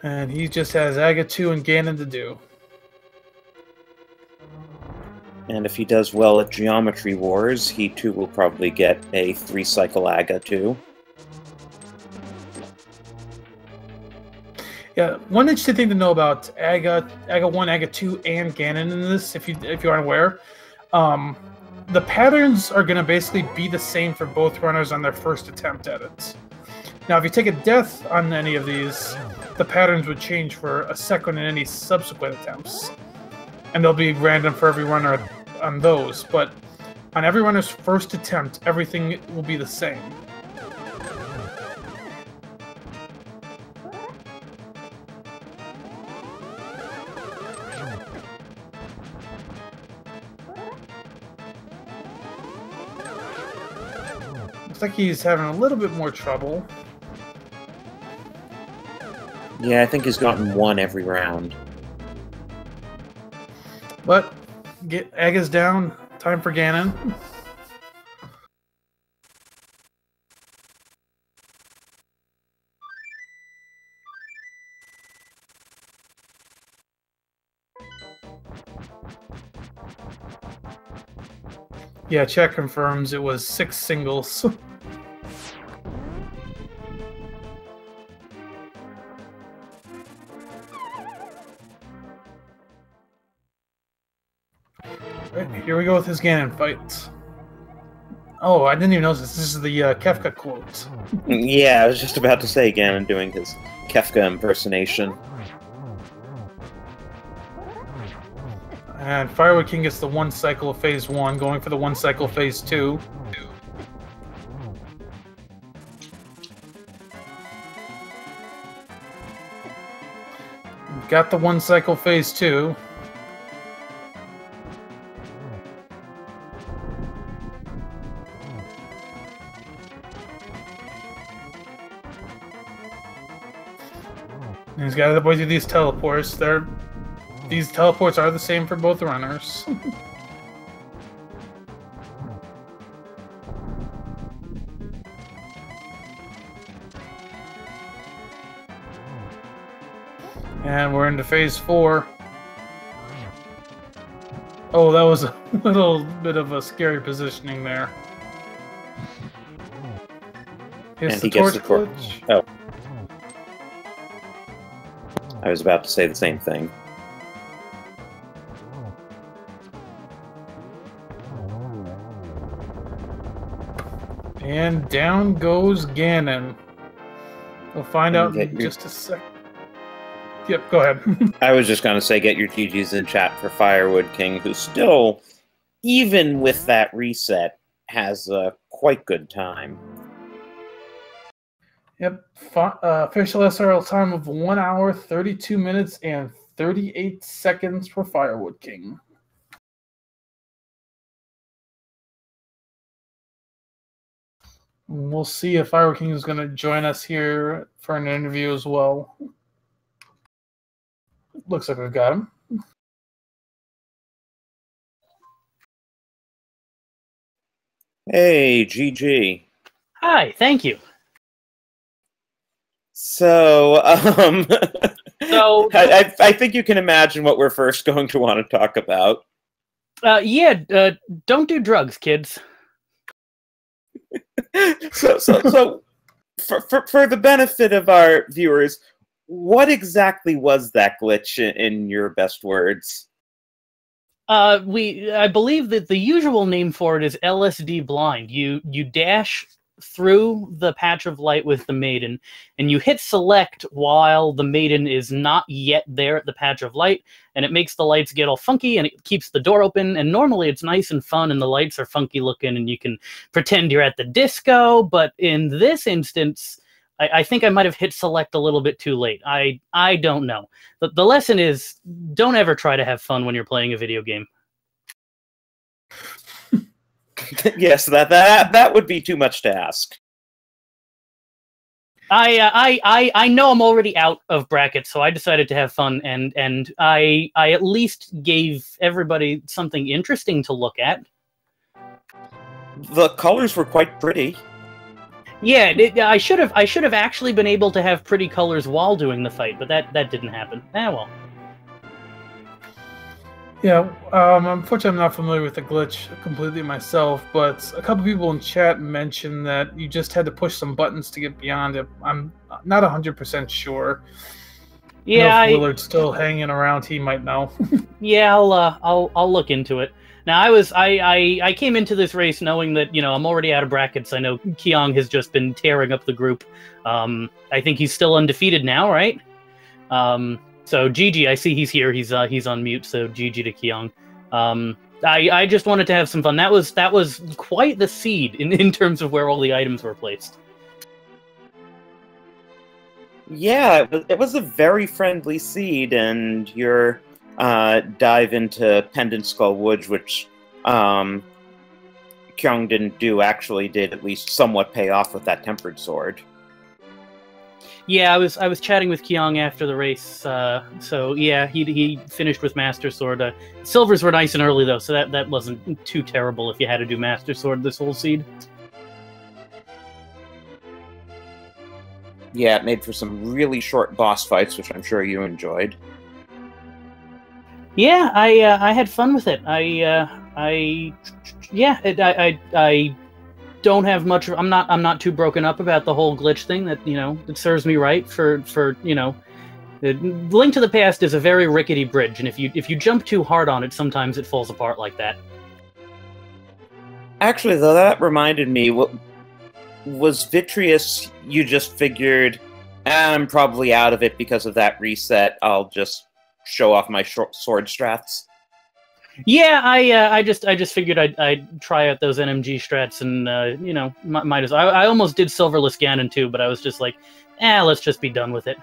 And he just has Aga 2 and Ganon to do. And if he does well at Geometry Wars, he too will probably get a 3-cycle Aga too. Yeah, one interesting thing to know about Aga 1, Aga 2, and Ganon in this, if you aren't aware, the patterns are going to basically be the same for both runners on their first attempt at it. Now, if you take a death on any of these, the patterns would change for a second in any subsequent attempts, and they'll be random for every runner on those. But On every runner's first attempt, everything will be the same. Looks like he's having a little bit more trouble. Yeah, I think he's gotten one every round. But egg is down. Time for Ganon. Yeah, chat confirms it was 6 singles. Right, here we go with his Ganon fight. Oh, I didn't even notice this. This is the Kefka quote. Yeah, I was just about to say Ganon doing his Kefka impersonation. And Firewood King gets the 1 cycle of Phase 1, going for the 1 cycle of Phase 2. Got the 1 cycle Phase 2. And he's got to avoid these teleports. These teleports are the same for both runners. And we're into Phase 4. Oh, that was a little bit of a scary positioning there. And he gets the torch. Oh. I was about to say the same thing. And down goes Ganon. We'll find out in just a sec. Yep, go ahead. I was just going to say get your GGs in chat for Firewood King, who still, even with that reset, has a quite good time. Yep, official SRL time of 1 hour, 32 minutes, and 38 seconds for Firewood King. We'll see if Firewood King is going to join us here for an interview as well. Looks like we've got him. Hey, GG. Hi, thank you. So, So I think you can imagine what we're first going to want to talk about. Don't do drugs, kids. So for the benefit of our viewers, what exactly was that glitch in your best words? I believe that the usual name for it is LSD blind. You dash through the patch of light with the maiden, and you hit select while the maiden is not yet there at the patch of light, and it makes the lights get all funky, and it keeps the door open, and normally it's nice and fun, and the lights are funky looking, and you can pretend you're at the disco, but in this instance, I think I might have hit select a little bit too late. I don't know. The lesson is, don't ever try to have fun when you're playing a video game. Yes, that would be too much to ask. I know I'm already out of brackets, so I decided to have fun, and I at least gave everybody something interesting to look at. The colors were quite pretty. Yeah, I should have actually been able to have pretty colors while doing the fight, but that didn't happen. Well. Yeah, unfortunately I'm not familiar with the glitch completely myself, but a couple people in chat mentioned that you just had to push some buttons to get beyond it. I'm not 100% sure. Yeah, if Willard's still hanging around, he might know. Yeah, I'll look into it. Now I came into this race knowing that, I'm already out of brackets. I know Kyong has just been tearing up the group. I think he's still undefeated now, right? So GG, I see he's here. He's on mute. So GG to Kyong. I just wanted to have some fun. That was quite the seed in terms of where all the items were placed. Yeah, it was a very friendly seed, and your dive into Pendant Skull Woods, which Kyong didn't do, actually did at least somewhat pay off with that Tempered Sword. Yeah, I was chatting with Kyong after the race, so yeah, he finished with Master Sword. Silvers were nice and early though, so that wasn't too terrible if you had to do Master Sword this whole seed. Yeah, it made for some really short boss fights, which I'm sure you enjoyed. Yeah, I had fun with it. I don't have much. I'm not too broken up about the whole glitch thing. That that serves me right for Link to the Past is a very rickety bridge, and if you jump too hard on it, sometimes it falls apart like that. Actually, though, that reminded me. What was Vitreous? You just figured, I'm probably out of it because of that reset. I'll just show off my sword strats. Yeah, I just figured I'd try out those NMG strats, and might as I almost did Silverless Ganon too, but I was just like, let's just be done with it.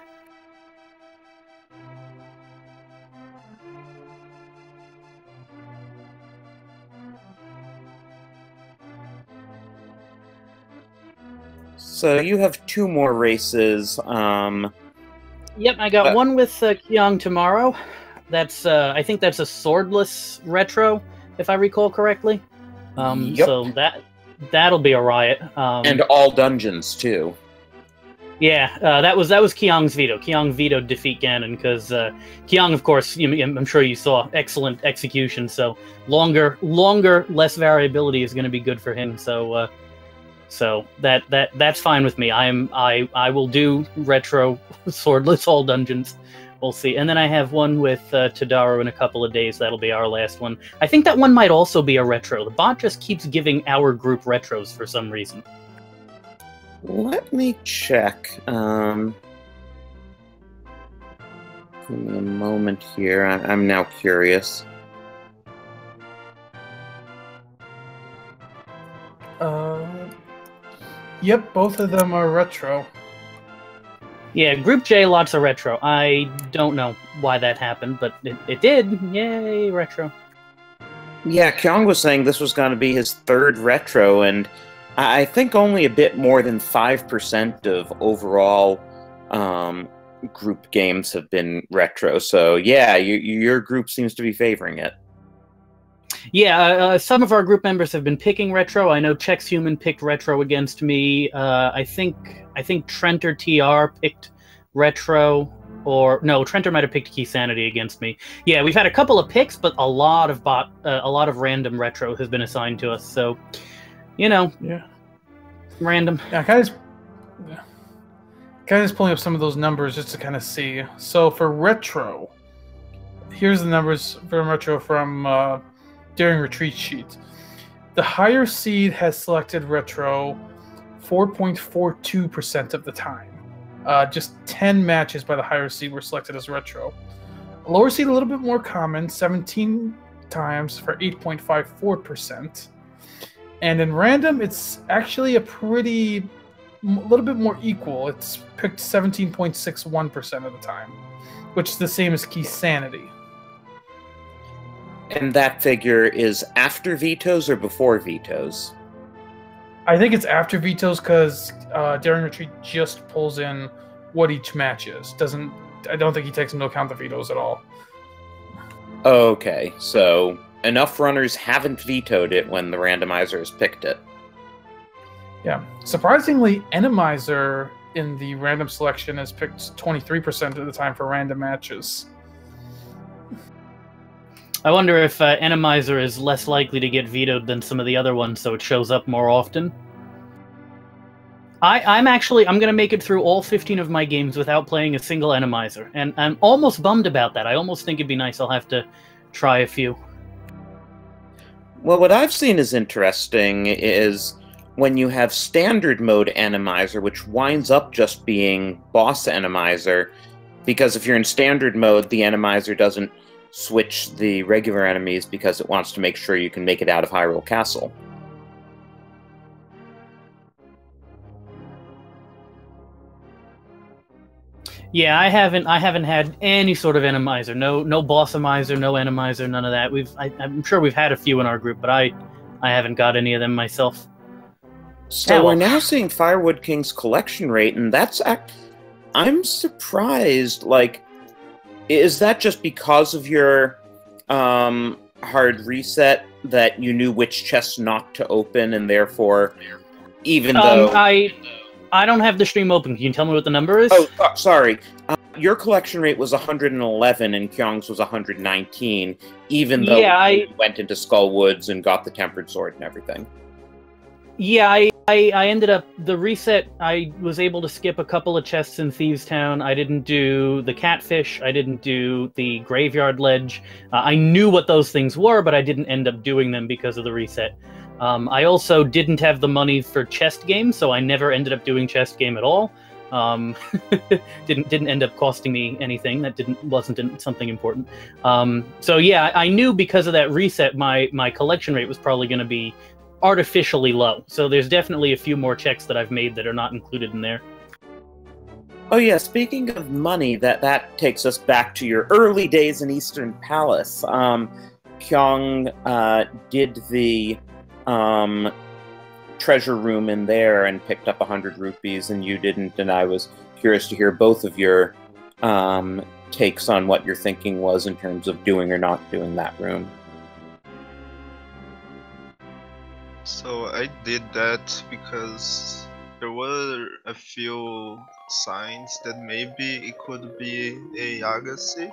So you have 2 more races. Yep, I got one with Kyong tomorrow. That's I think that's a swordless retro, if I recall correctly. Yep. So that'll be a riot. And all dungeons too. Yeah, that was Kyong's veto. Kyong vetoed defeat Ganon because Kyong, of course, I'm sure you saw excellent execution. So longer, less variability is going to be good for him. So that's fine with me. I will do retro swordless all dungeons. We'll see. And then I have one with Tadaro in a couple of days. That'll be our last one. I think that one might also be a retro. The bot just keeps giving our group retros for some reason. Let me check. Give me a moment here. I'm now curious. Yep, both of them are retro. Yeah, Group J, lots of retro. I don't know why that happened, but it did. Yay, retro. Yeah, Kyong was saying this was going to be his 3rd retro, and I think only a bit more than 5% of overall group games have been retro. So yeah, your group seems to be favoring it. Yeah, some of our group members have been picking retro. I know Chex Human picked retro against me. I think Trenter TR picked retro, or no, Trenter might have picked Key Sanity against me. Yeah, we've had a couple of picks, but a lot of random retro has been assigned to us. So, yeah, random. Yeah, kind of just pulling up some of those numbers just to kind of see. So for retro, here's the numbers for retro from Daring Retreat sheet. The higher seed has selected retro 4.42% of the time. Just 10 matches by the higher seed were selected as retro. Lower seed a little bit more common, 17 times for 8.54%. And in random, it's actually a little bit more equal. It's picked 17.61% of the time, which is the same as Key Sanity. And that figure is after vetoes or before vetoes? I think it's after vetoes because Daring Retreat just pulls in what each match is. I don't think he takes into account the vetoes at all. Okay, so enough runners haven't vetoed it when the randomizer has picked it. Yeah. Surprisingly, Enemizer in the random selection is picked 23% of the time for random matches. I wonder if Enemizer is less likely to get vetoed than some of the other ones, so it shows up more often. I'm going to make it through all 15 of my games without playing a single Enemizer, and I'm almost bummed about that. I almost think it'd be nice. I'll have to try a few. Well, what I've seen is interesting is when you have standard mode Enemizer, which winds up just being boss Enemizer, because if you're in standard mode, the Enemizer doesn't switch the regular enemies because it wants to make sure you can make it out of Hyrule Castle. Yeah, I haven't had any sort of enemizer, no bossamizer, no enemizer, none of that. I'm sure we've had a few in our group, but I haven't got any of them myself. So we're now seeing Firewood King's collection rate, and I'm surprised. Like, is that just because of your hard reset that you knew which chests not to open, and therefore, even though I don't have the stream open. Can you tell me what the number is? Oh, sorry. Your collection rate was 111 and Kyong's was 119, even though you went into Skull Woods and got the Tempered Sword and everything. Yeah, I ended up, the reset, I was able to skip a couple of chests in Thieves Town. I didn't do the Catfish. I didn't do the Graveyard Ledge. I knew what those things were, but I didn't end up doing them because of the reset. I also didn't have the money for chest game, so I never ended up doing chest game at all. Didn't end up costing me anything. That wasn't something important. So yeah, I knew because of that reset, my collection rate was probably going to be artificially low. So there's definitely a few more checks that I've made that are not included in there. Oh yeah, speaking of money, that takes us back to your early days in Eastern Palace. Kyong did the treasure room in there and picked up 100 rupees, and you didn't, and I was curious to hear both of your takes on what your thinking was in terms of doing or not doing that room. So I did that because there were a few signs that maybe it could be a Yaga siege.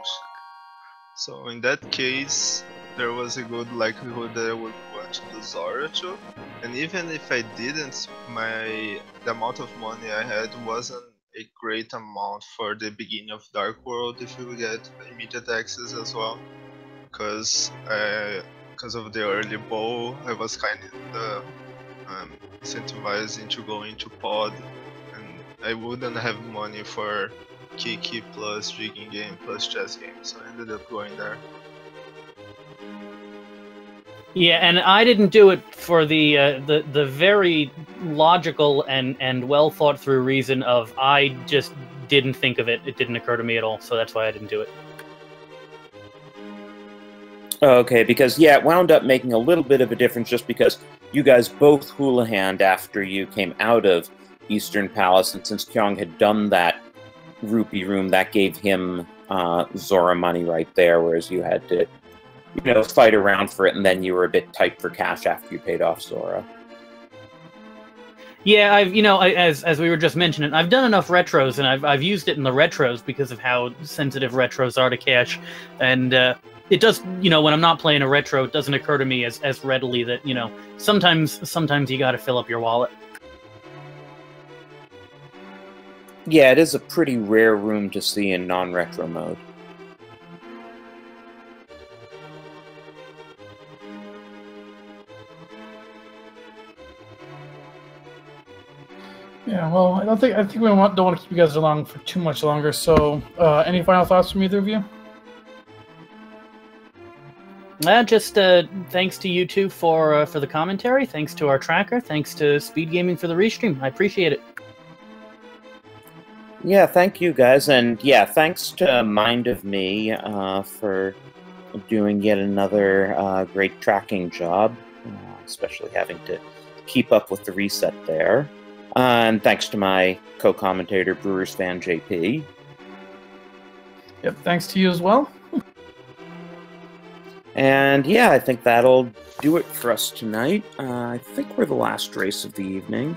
So in that case, there was a good likelihood that I would want to do Zora too. And even if I didn't, the amount of money I had wasn't a great amount for the beginning of Dark World if you get immediate access as well. Because of the early bow, I was kind of incentivized into going to pod, and I wouldn't have money for Kiki plus Jigging Game plus Chess Game, so I ended up going there. Yeah, and I didn't do it for the very logical and well thought through reason of I just didn't think of it. It didn't occur to me at all, so that's why I didn't do it. Okay, because yeah, it wound up making a little bit of a difference just because you guys both hula-hand after you came out of Eastern Palace, and since Kyong had done that rupee room, that gave him Zora money right there, whereas you had to, fight around for it, and then you were a bit tight for cash after you paid off Zora. Yeah, as we were just mentioning, I've done enough retros, and I've used it in the retros because of how sensitive retros are to cash, and it does, when I'm not playing a retro, it doesn't occur to me as readily that, sometimes you gotta fill up your wallet. Yeah, it is a pretty rare room to see in non-retro mode. Yeah, well, I think we don't want to keep you guys along for too much longer. So, any final thoughts from either of you? Just thanks to you two for the commentary. Thanks to our tracker. Thanks to Speed Gaming for the restream. I appreciate it. Yeah, thank you guys, and yeah, thanks to Mind of Me for doing yet another great tracking job, especially having to keep up with the reset there. And thanks to my co-commentator, Brewers fan JP. Yep, thanks to you as well. And yeah, I think that'll do it for us tonight. I think we're the last race of the evening.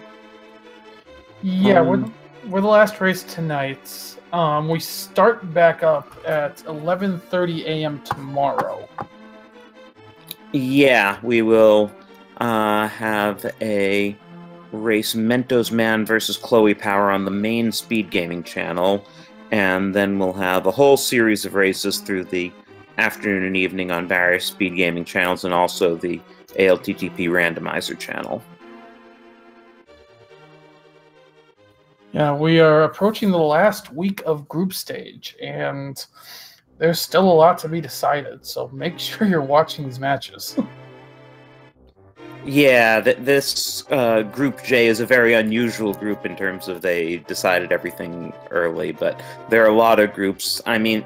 Yeah, we're the last race tonight. We start back up at 11:30 a.m. tomorrow. Yeah, we will have a race Mentos Man versus Chloe Power on the main Speed Gaming channel, and then we'll have a whole series of races through the afternoon and evening on various Speed Gaming channels, and also the ALTTP Randomizer channel. Yeah, we are approaching the last week of group stage, and there's still a lot to be decided, so make sure you're watching these matches. Yeah, this Group J is a very unusual group in terms of they decided everything early, but there are a lot of groups. I mean,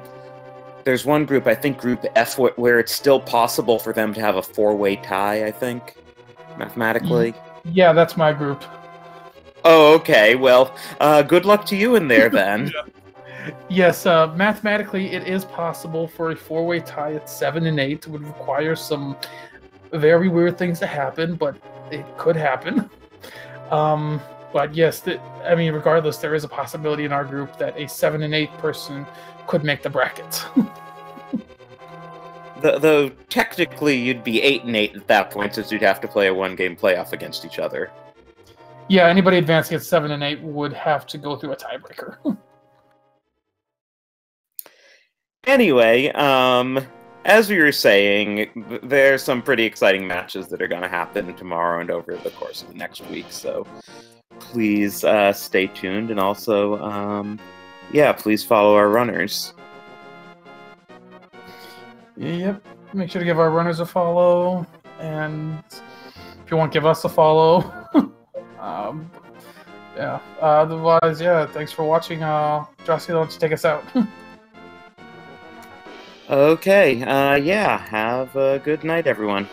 there's one group, I think Group F, where it's still possible for them to have a 4-way tie, I think, mathematically. Yeah, that's my group. Oh, okay. Well, good luck to you in there, then. Yes, mathematically, it is possible for a 4-way tie at 7 and 8. It would require some very weird things to happen, but it could happen. But yes, I mean, regardless, there is a possibility in our group that a 7 and 8 person could make the bracket. Though technically, you'd be 8 and 8 at that point, since you'd have to play a 1-game playoff against each other. Yeah, anybody advancing at 7 and 8 would have to go through a tiebreaker. Anyway, as we were saying, there's some pretty exciting matches that are going to happen tomorrow and over the course of the next week, so please stay tuned, and also, yeah, please follow our runners. Yep, make sure to give our runners a follow, and if you want, give us a follow. Yeah, otherwise, yeah, thanks for watching. Jossie, why don't you take us out? Okay, yeah, have a good night, everyone.